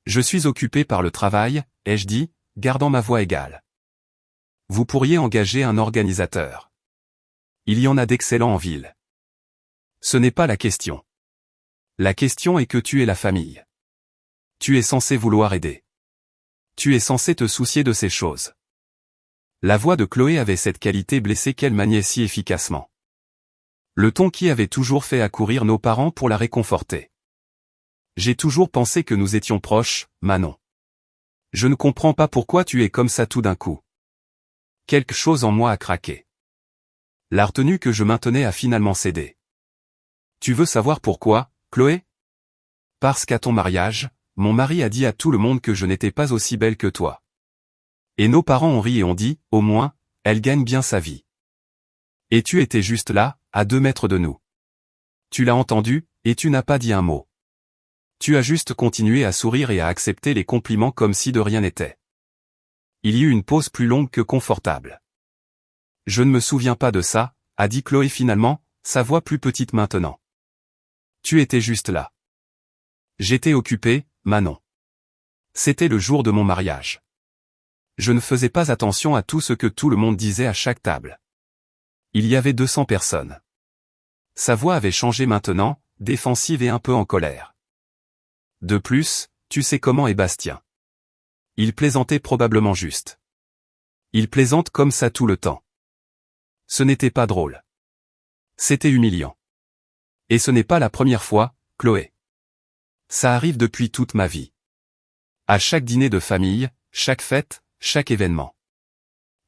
Je suis occupé par le travail, ai-je dit, gardant ma voix égale. Vous pourriez engager un organisateur. Il y en a d'excellents en ville. Ce n'est pas la question. La question est que tu es la famille. Tu es censé vouloir aider. Tu es censé te soucier de ces choses. La voix de Chloé avait cette qualité blessée qu'elle maniait si efficacement. Le ton qui avait toujours fait accourir nos parents pour la réconforter. J'ai toujours pensé que nous étions proches, Manon. Je ne comprends pas pourquoi tu es comme ça tout d'un coup. Quelque chose en moi a craqué. La retenue que je maintenais a finalement cédé. Tu veux savoir pourquoi, Chloé? Parce qu'à ton mariage, mon mari a dit à tout le monde que je n'étais pas aussi belle que toi. Et nos parents ont ri et ont dit, au moins, elle gagne bien sa vie. Et tu étais juste là, à 2 mètres de nous. Tu l'as entendu, et tu n'as pas dit un mot. Tu as juste continué à sourire et à accepter les compliments comme si de rien n'était. Il y eut une pause plus longue que confortable. Je ne me souviens pas de ça, a dit Chloé finalement, sa voix plus petite maintenant. Tu étais juste là. J'étais occupé, Manon. C'était le jour de mon mariage. Je ne faisais pas attention à tout ce que tout le monde disait à chaque table. Il y avait 200 personnes. Sa voix avait changé maintenant, défensive et un peu en colère. De plus, tu sais comment est Bastien. Il plaisantait probablement juste. Il plaisante comme ça tout le temps. Ce n'était pas drôle. C'était humiliant. Et ce n'est pas la première fois, Chloé. Ça arrive depuis toute ma vie. À chaque dîner de famille, chaque fête, chaque événement.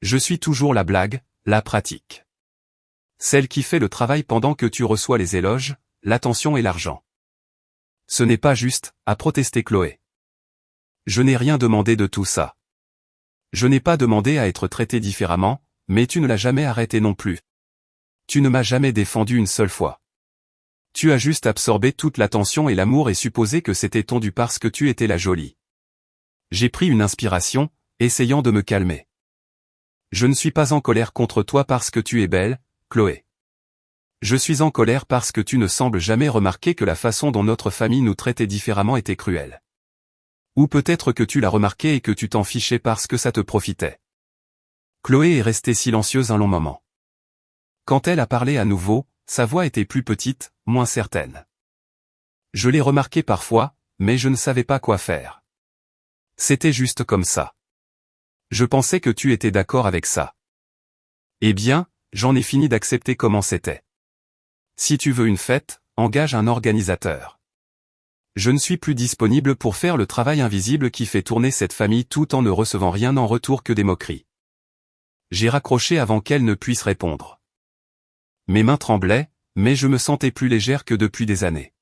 Je suis toujours la blague, la pratique. Celle qui fait le travail pendant que tu reçois les éloges, l'attention et l'argent. Ce n'est pas juste, a protesté Chloé. Je n'ai rien demandé de tout ça. Je n'ai pas demandé à être traité différemment, mais tu ne l'as jamais arrêté non plus. Tu ne m'as jamais défendu une seule fois. Tu as juste absorbé toute l'attention et l'amour et supposé que c'était ton dû parce que tu étais la jolie. J'ai pris une inspiration, essayant de me calmer. Je ne suis pas en colère contre toi parce que tu es belle, Chloé. Je suis en colère parce que tu ne sembles jamais remarquer que la façon dont notre famille nous traitait différemment était cruelle. Ou peut-être que tu l'as remarqué et que tu t'en fichais parce que ça te profitait. Chloé est restée silencieuse un long moment. Quand elle a parlé à nouveau, sa voix était plus petite, moins certaine. Je l'ai remarqué parfois, mais je ne savais pas quoi faire. C'était juste comme ça. Je pensais que tu étais d'accord avec ça. Eh bien, j'en ai fini d'accepter comment c'était. Si tu veux une fête, engage un organisateur. Je ne suis plus disponible pour faire le travail invisible qui fait tourner cette famille tout en ne recevant rien en retour que des moqueries. J'ai raccroché avant qu'elle ne puisse répondre. Mes mains tremblaient, mais je me sentais plus légère que depuis des années.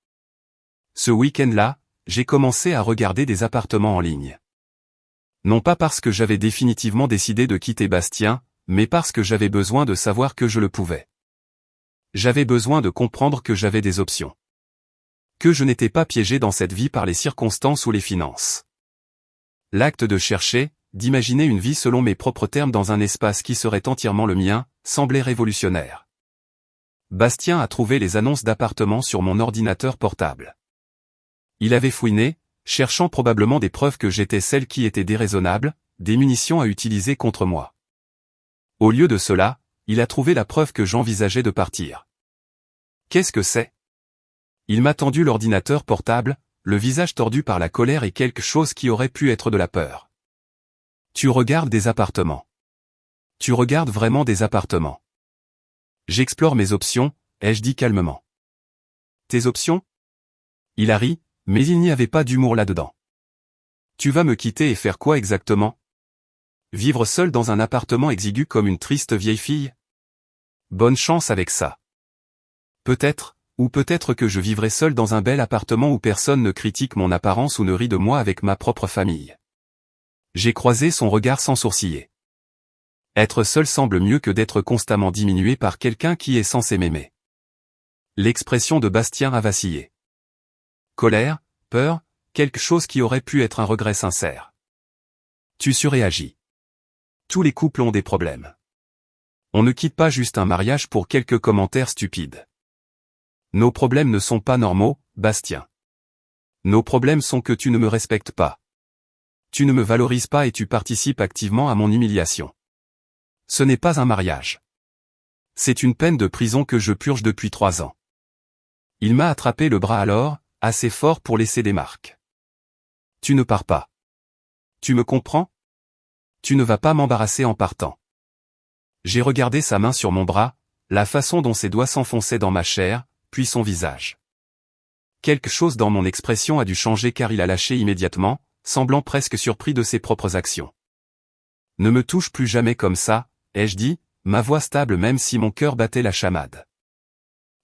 Ce week-end-là, j'ai commencé à regarder des appartements en ligne. Non pas parce que j'avais définitivement décidé de quitter Bastien, mais parce que j'avais besoin de savoir que je le pouvais. J'avais besoin de comprendre que j'avais des options. Que je n'étais pas piégé dans cette vie par les circonstances ou les finances. L'acte de chercher, d'imaginer une vie selon mes propres termes dans un espace qui serait entièrement le mien, semblait révolutionnaire. Bastien a trouvé les annonces d'appartements sur mon ordinateur portable. Il avait fouiné, cherchant probablement des preuves que j'étais celle qui était déraisonnable, des munitions à utiliser contre moi. Au lieu de cela, il a trouvé la preuve que j'envisageais de partir. Qu'est-ce que c'est ? Il m'a tendu l'ordinateur portable, le visage tordu par la colère et quelque chose qui aurait pu être de la peur. Tu regardes des appartements. Tu regardes vraiment des appartements. J'explore mes options, ai-je dit calmement. Tes options ? Il a ri, mais il n'y avait pas d'humour là-dedans. Tu vas me quitter et faire quoi exactement ? Vivre seul dans un appartement exigu comme une triste vieille fille ? Bonne chance avec ça. Peut-être, ou peut-être que je vivrai seul dans un bel appartement où personne ne critique mon apparence ou ne rit de moi avec ma propre famille. J'ai croisé son regard sans sourciller. Être seul semble mieux que d'être constamment diminué par quelqu'un qui est censé m'aimer. L'expression de Bastien a vacillé. Colère, peur, quelque chose qui aurait pu être un regret sincère. Tu surréagis. Tous les couples ont des problèmes. On ne quitte pas juste un mariage pour quelques commentaires stupides. Nos problèmes ne sont pas normaux, Bastien. Nos problèmes sont que tu ne me respectes pas. Tu ne me valorises pas et tu participes activement à mon humiliation. Ce n'est pas un mariage. C'est une peine de prison que je purge depuis 3 ans. Il m'a attrapé le bras alors, assez fort pour laisser des marques. Tu ne pars pas. Tu me comprends ? Tu ne vas pas m'embarrasser en partant. J'ai regardé sa main sur mon bras, la façon dont ses doigts s'enfonçaient dans ma chair, puis son visage. Quelque chose dans mon expression a dû changer car il a lâché immédiatement, semblant presque surpris de ses propres actions. Ne me touche plus jamais comme ça, ai-je dit, ma voix stable même si mon cœur battait la chamade.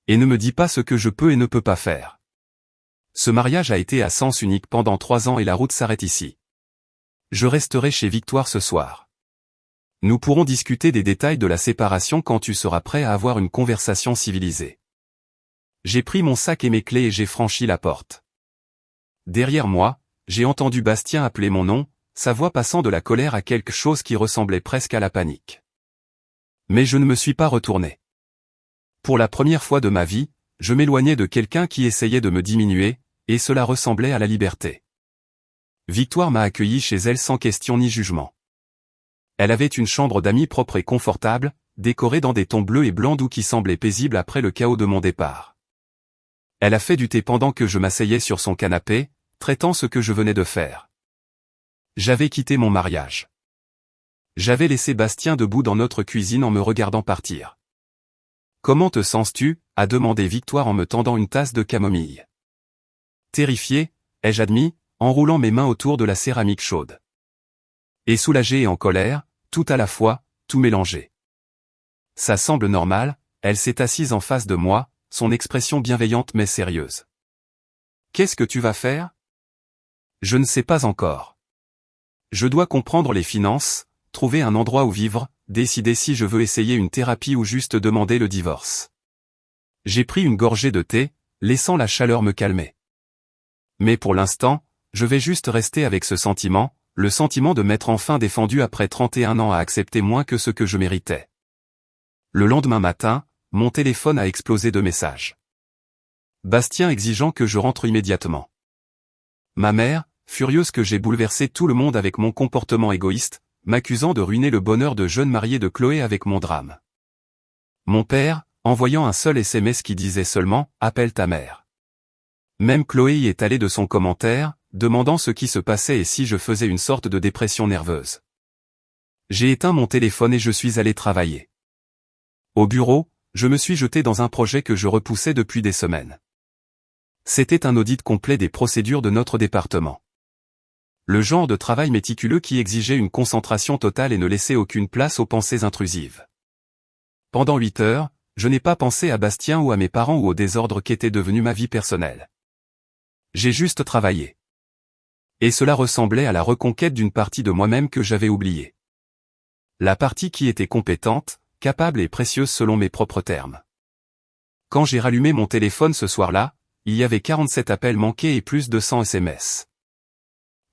Et ne me dis pas ce que je peux et ne peux pas faire. Ce mariage a été à sens unique pendant 3 ans et la route s'arrête ici. Je resterai chez Victoire ce soir. Nous pourrons discuter des détails de la séparation quand tu seras prêt à avoir une conversation civilisée. J'ai pris mon sac et mes clés et j'ai franchi la porte. Derrière moi, j'ai entendu Bastien appeler mon nom, sa voix passant de la colère à quelque chose qui ressemblait presque à la panique. Mais je ne me suis pas retourné. Pour la première fois de ma vie, je m'éloignais de quelqu'un qui essayait de me diminuer, et cela ressemblait à la liberté. Victoire m'a accueilli chez elle sans question ni jugement. Elle avait une chambre d'amis propre et confortable, décorée dans des tons bleus et blancs doux qui semblaient paisibles après le chaos de mon départ. Elle a fait du thé pendant que je m'asseyais sur son canapé, traitant ce que je venais de faire. J'avais quitté mon mariage. J'avais laissé Bastien debout dans notre cuisine en me regardant partir. « Comment te sens-tu » a demandé Victoire en me tendant une tasse de camomille. Terrifié, ai-je admis, en roulant mes mains autour de la céramique chaude. Et soulagé et en colère, tout à la fois, tout mélangé. Ça semble normal, elle s'est assise en face de moi, son expression bienveillante mais sérieuse. « Qu'est-ce que tu vas faire ?» Je ne sais pas encore. Je dois comprendre les finances, trouver un endroit où vivre, décider si je veux essayer une thérapie ou juste demander le divorce. J'ai pris une gorgée de thé, laissant la chaleur me calmer. Mais pour l'instant, je vais juste rester avec ce sentiment, le sentiment de m'être enfin défendu après 31 ans à accepter moins que ce que je méritais. Le lendemain matin, mon téléphone a explosé de messages. Bastien exigeant que je rentre immédiatement. Ma mère, furieuse que j'ai bouleversé tout le monde avec mon comportement égoïste, m'accusant de ruiner le bonheur de jeune mariée de Chloé avec mon drame. Mon père, envoyant un seul SMS qui disait seulement « Appelle ta mère ». Même Chloé y est allée de son commentaire, demandant ce qui se passait et si je faisais une sorte de dépression nerveuse. J'ai éteint mon téléphone et je suis allé travailler. Au bureau, je me suis jeté dans un projet que je repoussais depuis des semaines. C'était un audit complet des procédures de notre département. Le genre de travail méticuleux qui exigeait une concentration totale et ne laissait aucune place aux pensées intrusives. Pendant 8 heures, je n'ai pas pensé à Bastien ou à mes parents ou au désordre qu'était devenu ma vie personnelle. J'ai juste travaillé. Et cela ressemblait à la reconquête d'une partie de moi-même que j'avais oubliée. La partie qui était compétente, capable et précieuse selon mes propres termes. Quand j'ai rallumé mon téléphone ce soir-là, il y avait 47 appels manqués et plus de 100 SMS.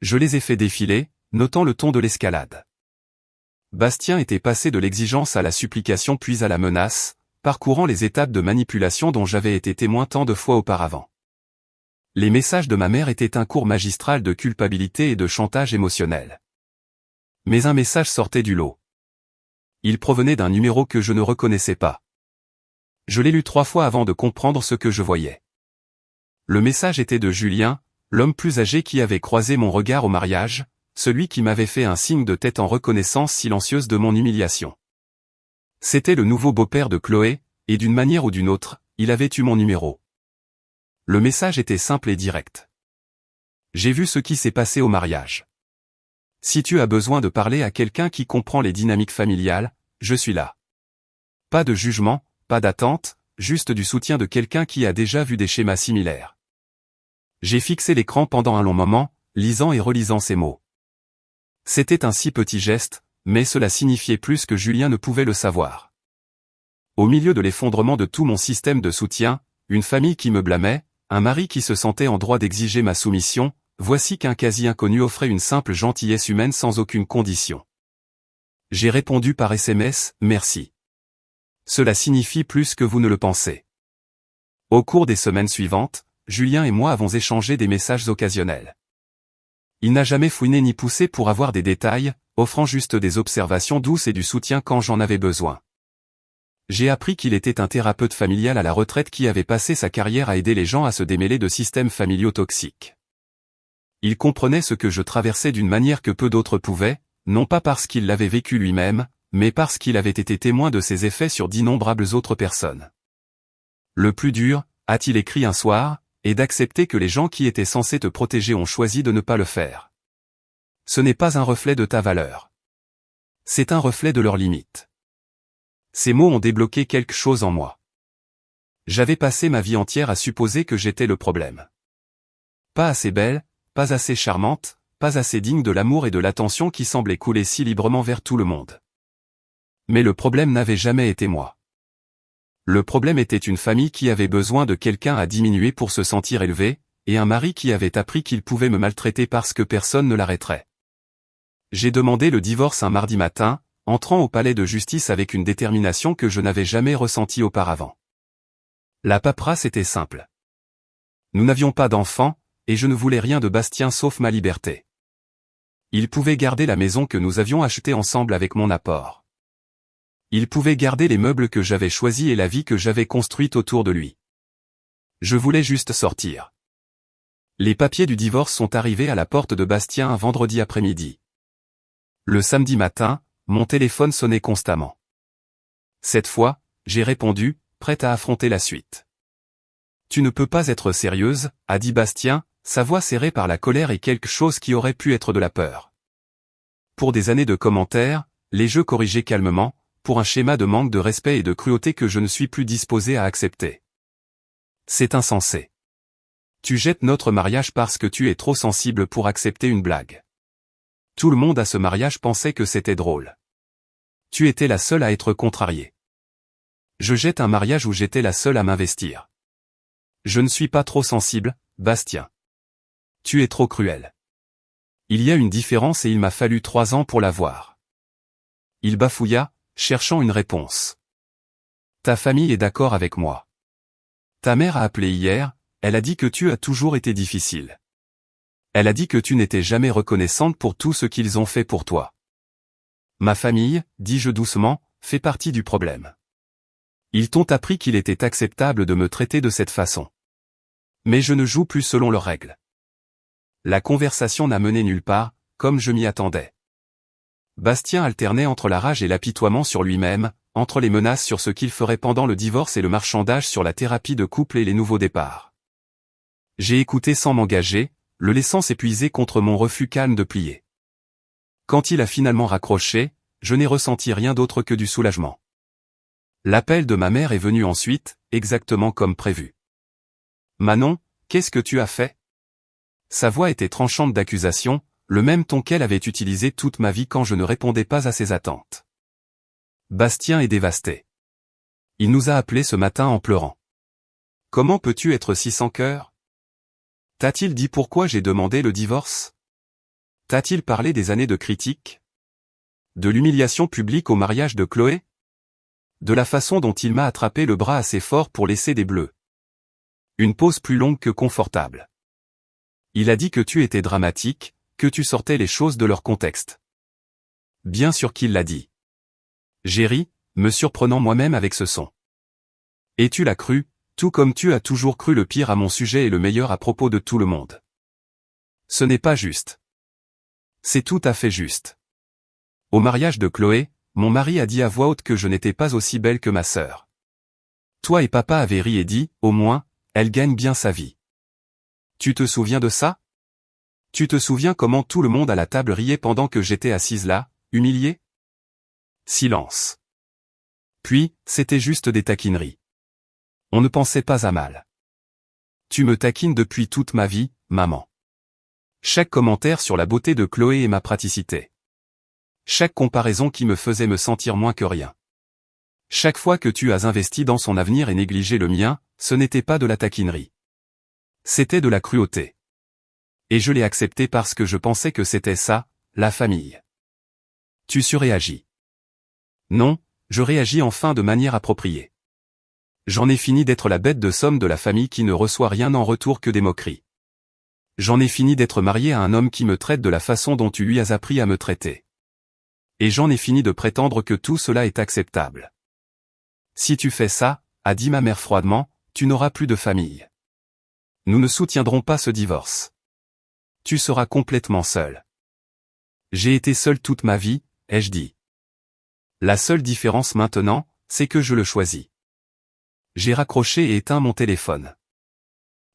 Je les ai fait défiler, notant le ton de l'escalade. Bastien était passé de l'exigence à la supplication puis à la menace, parcourant les étapes de manipulation dont j'avais été témoin tant de fois auparavant. Les messages de ma mère étaient un cours magistral de culpabilité et de chantage émotionnel. Mais un message sortait du lot. Il provenait d'un numéro que je ne reconnaissais pas. Je l'ai lu 3 fois avant de comprendre ce que je voyais. Le message était de Julien, l'homme plus âgé qui avait croisé mon regard au mariage, celui qui m'avait fait un signe de tête en reconnaissance silencieuse de mon humiliation. C'était le nouveau beau-père de Chloé, et d'une manière ou d'une autre, il avait eu mon numéro. Le message était simple et direct. J'ai vu ce qui s'est passé au mariage. Si tu as besoin de parler à quelqu'un qui comprend les dynamiques familiales, je suis là. Pas de jugement, pas d'attente, juste du soutien de quelqu'un qui a déjà vu des schémas similaires. J'ai fixé l'écran pendant un long moment, lisant et relisant ces mots. C'était un si petit geste, mais cela signifiait plus que Julien ne pouvait le savoir. Au milieu de l'effondrement de tout mon système de soutien, une famille qui me blâmait, un mari qui se sentait en droit d'exiger ma soumission, voici qu'un quasi-inconnu offrait une simple gentillesse humaine sans aucune condition. J'ai répondu par SMS, merci. Cela signifie plus que vous ne le pensez. Au cours des semaines suivantes, Julien et moi avons échangé des messages occasionnels. Il n'a jamais fouiné ni poussé pour avoir des détails, offrant juste des observations douces et du soutien quand j'en avais besoin. J'ai appris qu'il était un thérapeute familial à la retraite qui avait passé sa carrière à aider les gens à se démêler de systèmes familiaux toxiques. Il comprenait ce que je traversais d'une manière que peu d'autres pouvaient, non pas parce qu'il l'avait vécu lui-même, mais parce qu'il avait été témoin de ses effets sur d'innombrables autres personnes. Le plus dur, a-t-il écrit un soir, est d'accepter que les gens qui étaient censés te protéger ont choisi de ne pas le faire. Ce n'est pas un reflet de ta valeur. C'est un reflet de leurs limites. Ces mots ont débloqué quelque chose en moi. J'avais passé ma vie entière à supposer que j'étais le problème. Pas assez belle, pas assez charmante, pas assez digne de l'amour et de l'attention qui semblaient couler si librement vers tout le monde. Mais le problème n'avait jamais été moi. Le problème était une famille qui avait besoin de quelqu'un à diminuer pour se sentir élevé, et un mari qui avait appris qu'il pouvait me maltraiter parce que personne ne l'arrêterait. J'ai demandé le divorce un mardi matin, entrant au palais de justice avec une détermination que je n'avais jamais ressentie auparavant. La paperasse était simple. Nous n'avions pas d'enfants, et je ne voulais rien de Bastien sauf ma liberté. Il pouvait garder la maison que nous avions achetée ensemble avec mon apport. Il pouvait garder les meubles que j'avais choisis et la vie que j'avais construite autour de lui. Je voulais juste sortir. Les papiers du divorce sont arrivés à la porte de Bastien un vendredi après-midi. Le samedi matin, mon téléphone sonnait constamment. Cette fois, j'ai répondu, prête à affronter la suite. Tu ne peux pas être sérieuse, a dit Bastien, sa voix serrée par la colère et quelque chose qui aurait pu être de la peur. Pour des années de commentaires, les jeux corrigés calmement, pour un schéma de manque de respect et de cruauté que je ne suis plus disposé à accepter. C'est insensé. Tu jettes notre mariage parce que tu es trop sensible pour accepter une blague. Tout le monde à ce mariage pensait que c'était drôle. Tu étais la seule à être contrariée. Je jette un mariage où j'étais la seule à m'investir. Je ne suis pas trop sensible, Bastien. Tu es trop cruel. Il y a une différence et il m'a fallu 3 ans pour la voir. Il bafouilla, cherchant une réponse. Ta famille est d'accord avec moi. Ta mère a appelé hier, elle a dit que tu as toujours été difficile. Elle a dit que tu n'étais jamais reconnaissante pour tout ce qu'ils ont fait pour toi. Ma famille, dis-je doucement, fait partie du problème. Ils t'ont appris qu'il était acceptable de me traiter de cette façon. Mais je ne joue plus selon leurs règles. La conversation n'a mené nulle part, comme je m'y attendais. Bastien alternait entre la rage et l'apitoiement sur lui-même, entre les menaces sur ce qu'il ferait pendant le divorce et le marchandage sur la thérapie de couple et les nouveaux départs. J'ai écouté sans m'engager, le laissant s'épuiser contre mon refus calme de plier. Quand il a finalement raccroché, je n'ai ressenti rien d'autre que du soulagement. L'appel de ma mère est venu ensuite, exactement comme prévu. Manon, qu'est-ce que tu as fait? Sa voix était tranchante d'accusation, le même ton qu'elle avait utilisé toute ma vie quand je ne répondais pas à ses attentes. Bastien est dévasté. Il nous a appelés ce matin en pleurant. Comment peux-tu être si sans cœur? T'a-t-il dit pourquoi j'ai demandé le divorce? T'a-t-il parlé des années de critiques? De l'humiliation publique au mariage de Chloé? De la façon dont il m'a attrapé le bras assez fort pour laisser des bleus? Une pause plus longue que confortable. Il a dit que tu étais dramatique, que tu sortais les choses de leur contexte. Bien sûr qu'il l'a dit. J'ai ri, me surprenant moi-même avec ce son. Et tu l'as cru, tout comme tu as toujours cru le pire à mon sujet et le meilleur à propos de tout le monde. Ce n'est pas juste. C'est tout à fait juste. Au mariage de Chloé, mon mari a dit à voix haute que je n'étais pas aussi belle que ma sœur. Toi et papa avaient ri et dit, au moins, elle gagne bien sa vie. Tu te souviens de ça? Tu te souviens comment tout le monde à la table riait pendant que j'étais assise là, humiliée? Silence. Puis, c'était juste des taquineries. On ne pensait pas à mal. Tu me taquines depuis toute ma vie, maman. Chaque commentaire sur la beauté de Chloé et ma praticité. Chaque comparaison qui me faisait me sentir moins que rien. Chaque fois que tu as investi dans son avenir et négligé le mien, ce n'était pas de la taquinerie. C'était de la cruauté. Et je l'ai accepté parce que je pensais que c'était ça, la famille. Tu surréagis. Non, je réagis enfin de manière appropriée. J'en ai fini d'être la bête de somme de la famille qui ne reçoit rien en retour que des moqueries. J'en ai fini d'être marié à un homme qui me traite de la façon dont tu lui as appris à me traiter. Et j'en ai fini de prétendre que tout cela est acceptable. Si tu fais ça, a dit ma mère froidement, tu n'auras plus de famille. Nous ne soutiendrons pas ce divorce. Tu seras complètement seul. J'ai été seul toute ma vie, ai-je dit. La seule différence maintenant, c'est que je le choisis. J'ai raccroché et éteint mon téléphone.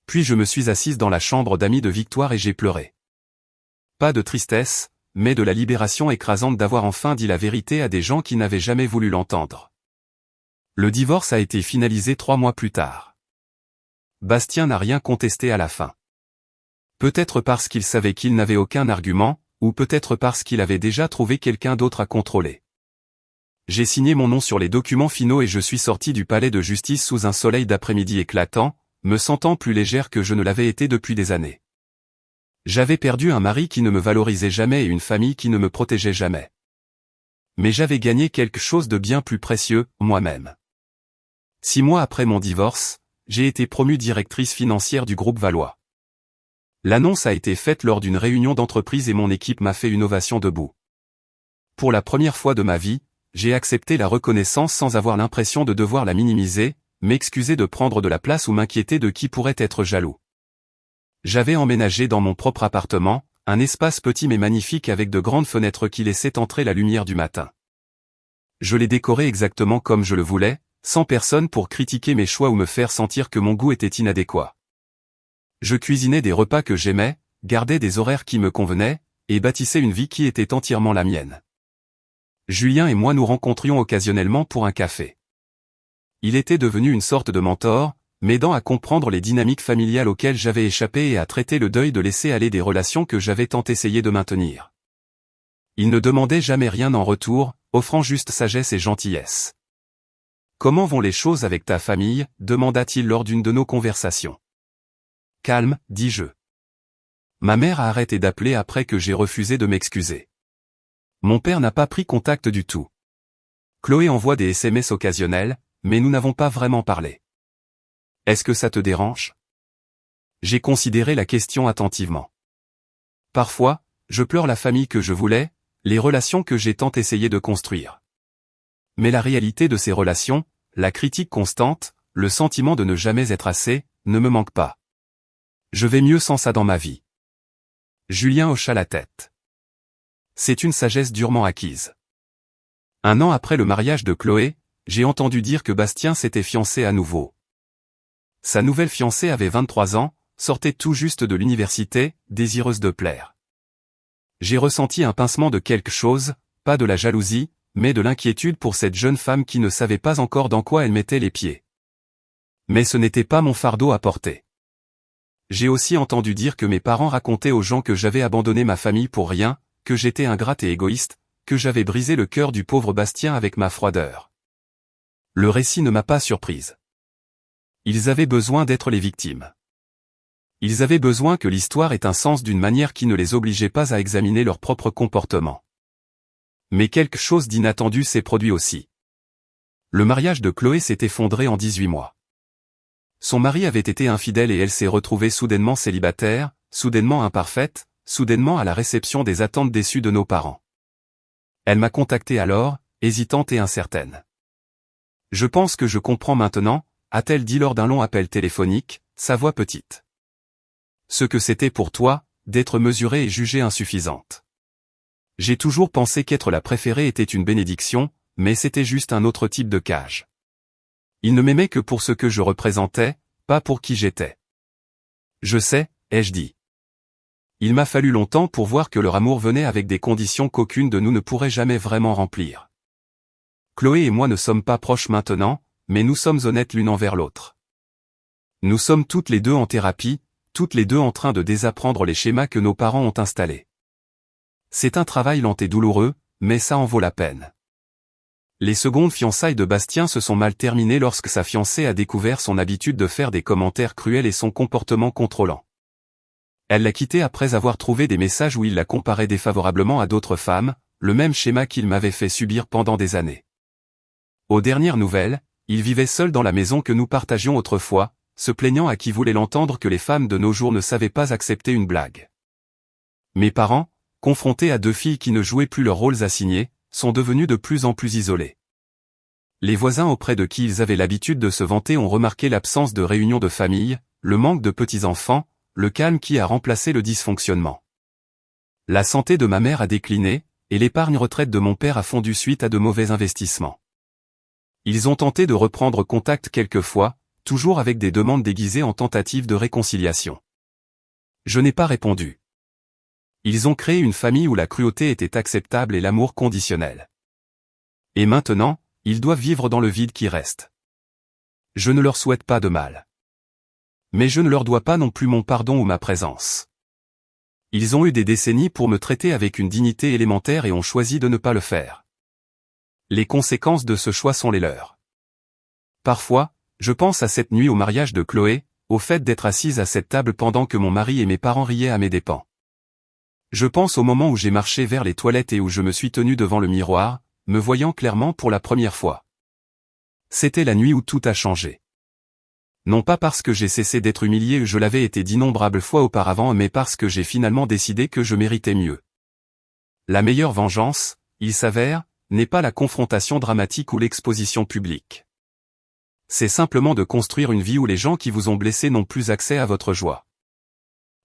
Puis je me suis assise dans la chambre d'amis de Victoire et j'ai pleuré. Pas de tristesse, mais de la libération écrasante d'avoir enfin dit la vérité à des gens qui n'avaient jamais voulu l'entendre. Le divorce a été finalisé 3 mois plus tard. Bastien n'a rien contesté à la fin. Peut-être parce qu'il savait qu'il n'avait aucun argument, ou peut-être parce qu'il avait déjà trouvé quelqu'un d'autre à contrôler. J'ai signé mon nom sur les documents finaux et je suis sorti du palais de justice sous un soleil d'après-midi éclatant, me sentant plus légère que je ne l'avais été depuis des années. J'avais perdu un mari qui ne me valorisait jamais et une famille qui ne me protégeait jamais. Mais j'avais gagné quelque chose de bien plus précieux, moi-même. 6 mois après mon divorce, j'ai été promue directrice financière du groupe Valois. L'annonce a été faite lors d'une réunion d'entreprise et mon équipe m'a fait une ovation debout. Pour la première fois de ma vie, j'ai accepté la reconnaissance sans avoir l'impression de devoir la minimiser, m'excuser de prendre de la place ou m'inquiéter de qui pourrait être jaloux. J'avais emménagé dans mon propre appartement, un espace petit mais magnifique avec de grandes fenêtres qui laissaient entrer la lumière du matin. Je l'ai décoré exactement comme je le voulais, sans personne pour critiquer mes choix ou me faire sentir que mon goût était inadéquat. Je cuisinais des repas que j'aimais, gardais des horaires qui me convenaient, et bâtissais une vie qui était entièrement la mienne. Julien et moi nous rencontrions occasionnellement pour un café. Il était devenu une sorte de mentor, m'aidant à comprendre les dynamiques familiales auxquelles j'avais échappé et à traiter le deuil de laisser aller des relations que j'avais tant essayé de maintenir. Il ne demandait jamais rien en retour, offrant juste sagesse et gentillesse. « Comment vont les choses avec ta famille ?» demanda-t-il lors d'une de nos conversations. « Calme, dis-je. Ma mère a arrêté d'appeler après que j'ai refusé de m'excuser. Mon père n'a pas pris contact du tout. Chloé envoie des SMS occasionnels, mais nous n'avons pas vraiment parlé. Est-ce que ça te dérange ? J'ai considéré la question attentivement. Parfois, je pleure la famille que je voulais, les relations que j'ai tant essayé de construire. Mais la réalité de ces relations, la critique constante, le sentiment de ne jamais être assez, ne me manque pas. Je vais mieux sans ça dans ma vie. Julien hocha la tête. C'est une sagesse durement acquise. 1 an après le mariage de Chloé, j'ai entendu dire que Bastien s'était fiancé à nouveau. Sa nouvelle fiancée avait 23 ans, sortait tout juste de l'université, désireuse de plaire. J'ai ressenti un pincement de quelque chose, pas de la jalousie, mais de l'inquiétude pour cette jeune femme qui ne savait pas encore dans quoi elle mettait les pieds. Mais ce n'était pas mon fardeau à porter. J'ai aussi entendu dire que mes parents racontaient aux gens que j'avais abandonné ma famille pour rien, que j'étais ingrate et égoïste, que j'avais brisé le cœur du pauvre Bastien avec ma froideur. Le récit ne m'a pas surprise. Ils avaient besoin d'être les victimes. Ils avaient besoin que l'histoire ait un sens d'une manière qui ne les obligeait pas à examiner leur propre comportement. Mais quelque chose d'inattendu s'est produit aussi. Le mariage de Chloé s'est effondré en 18 mois. Son mari avait été infidèle et elle s'est retrouvée soudainement célibataire, soudainement imparfaite, soudainement à la réception des attentes déçues de nos parents. Elle m'a contacté alors, hésitante et incertaine. « Je pense que je comprends maintenant », a-t-elle dit lors d'un long appel téléphonique, sa voix petite. Ce que c'était pour toi, d'être mesurée et jugée insuffisante. J'ai toujours pensé qu'être la préférée était une bénédiction, mais c'était juste un autre type de cage. Il ne m'aimait que pour ce que je représentais, pas pour qui j'étais. Je sais, ai-je dit. Il m'a fallu longtemps pour voir que leur amour venait avec des conditions qu'aucune de nous ne pourrait jamais vraiment remplir. Chloé et moi ne sommes pas proches maintenant, mais nous sommes honnêtes l'une envers l'autre. Nous sommes toutes les deux en thérapie, toutes les deux en train de désapprendre les schémas que nos parents ont installés. C'est un travail lent et douloureux, mais ça en vaut la peine. Les secondes fiançailles de Bastien se sont mal terminées lorsque sa fiancée a découvert son habitude de faire des commentaires cruels et son comportement contrôlant. Elle l'a quitté après avoir trouvé des messages où il la comparait défavorablement à d'autres femmes, le même schéma qu'il m'avait fait subir pendant des années. Aux dernières nouvelles, il vivait seul dans la maison que nous partagions autrefois, se plaignant à qui voulait l'entendre que les femmes de nos jours ne savaient pas accepter une blague. Mes parents, confrontés à 2 filles qui ne jouaient plus leurs rôles assignés, sont devenus de plus en plus isolés. Les voisins auprès de qui ils avaient l'habitude de se vanter ont remarqué l'absence de réunions de famille, le manque de petits-enfants, le calme qui a remplacé le dysfonctionnement. La santé de ma mère a décliné, et l'épargne retraite de mon père a fondu suite à de mauvais investissements. Ils ont tenté de reprendre contact quelquefois, toujours avec des demandes déguisées en tentative de réconciliation. Je n'ai pas répondu. Ils ont créé une famille où la cruauté était acceptable et l'amour conditionnel. Et maintenant, ils doivent vivre dans le vide qui reste. Je ne leur souhaite pas de mal. Mais je ne leur dois pas non plus mon pardon ou ma présence. Ils ont eu des décennies pour me traiter avec une dignité élémentaire et ont choisi de ne pas le faire. Les conséquences de ce choix sont les leurs. Parfois, je pense à cette nuit au mariage de Chloé, au fait d'être assise à cette table pendant que mon mari et mes parents riaient à mes dépens. Je pense au moment où j'ai marché vers les toilettes et où je me suis tenu devant le miroir, me voyant clairement pour la première fois. C'était la nuit où tout a changé. Non pas parce que j'ai cessé d'être humilié, je l'avais été d'innombrables fois auparavant, mais parce que j'ai finalement décidé que je méritais mieux. La meilleure vengeance, il s'avère, n'est pas la confrontation dramatique ou l'exposition publique. C'est simplement de construire une vie où les gens qui vous ont blessé n'ont plus accès à votre joie.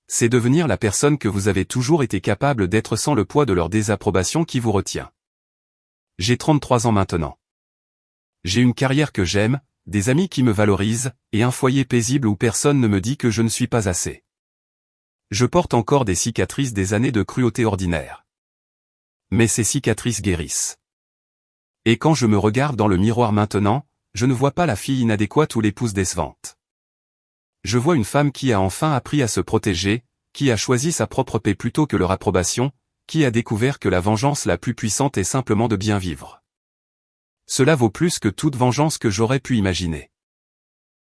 C'est devenir la personne que vous avez toujours été capable d'être sans le poids de leur désapprobation qui vous retient. J'ai 33 ans maintenant. J'ai une carrière que j'aime, des amis qui me valorisent, et un foyer paisible où personne ne me dit que je ne suis pas assez. Je porte encore des cicatrices des années de cruauté ordinaire. Mais ces cicatrices guérissent. Et quand je me regarde dans le miroir maintenant, je ne vois pas la fille inadéquate ou l'épouse décevante. Je vois une femme qui a enfin appris à se protéger, qui a choisi sa propre paix plutôt que leur approbation, qui a découvert que la vengeance la plus puissante est simplement de bien vivre. Cela vaut plus que toute vengeance que j'aurais pu imaginer.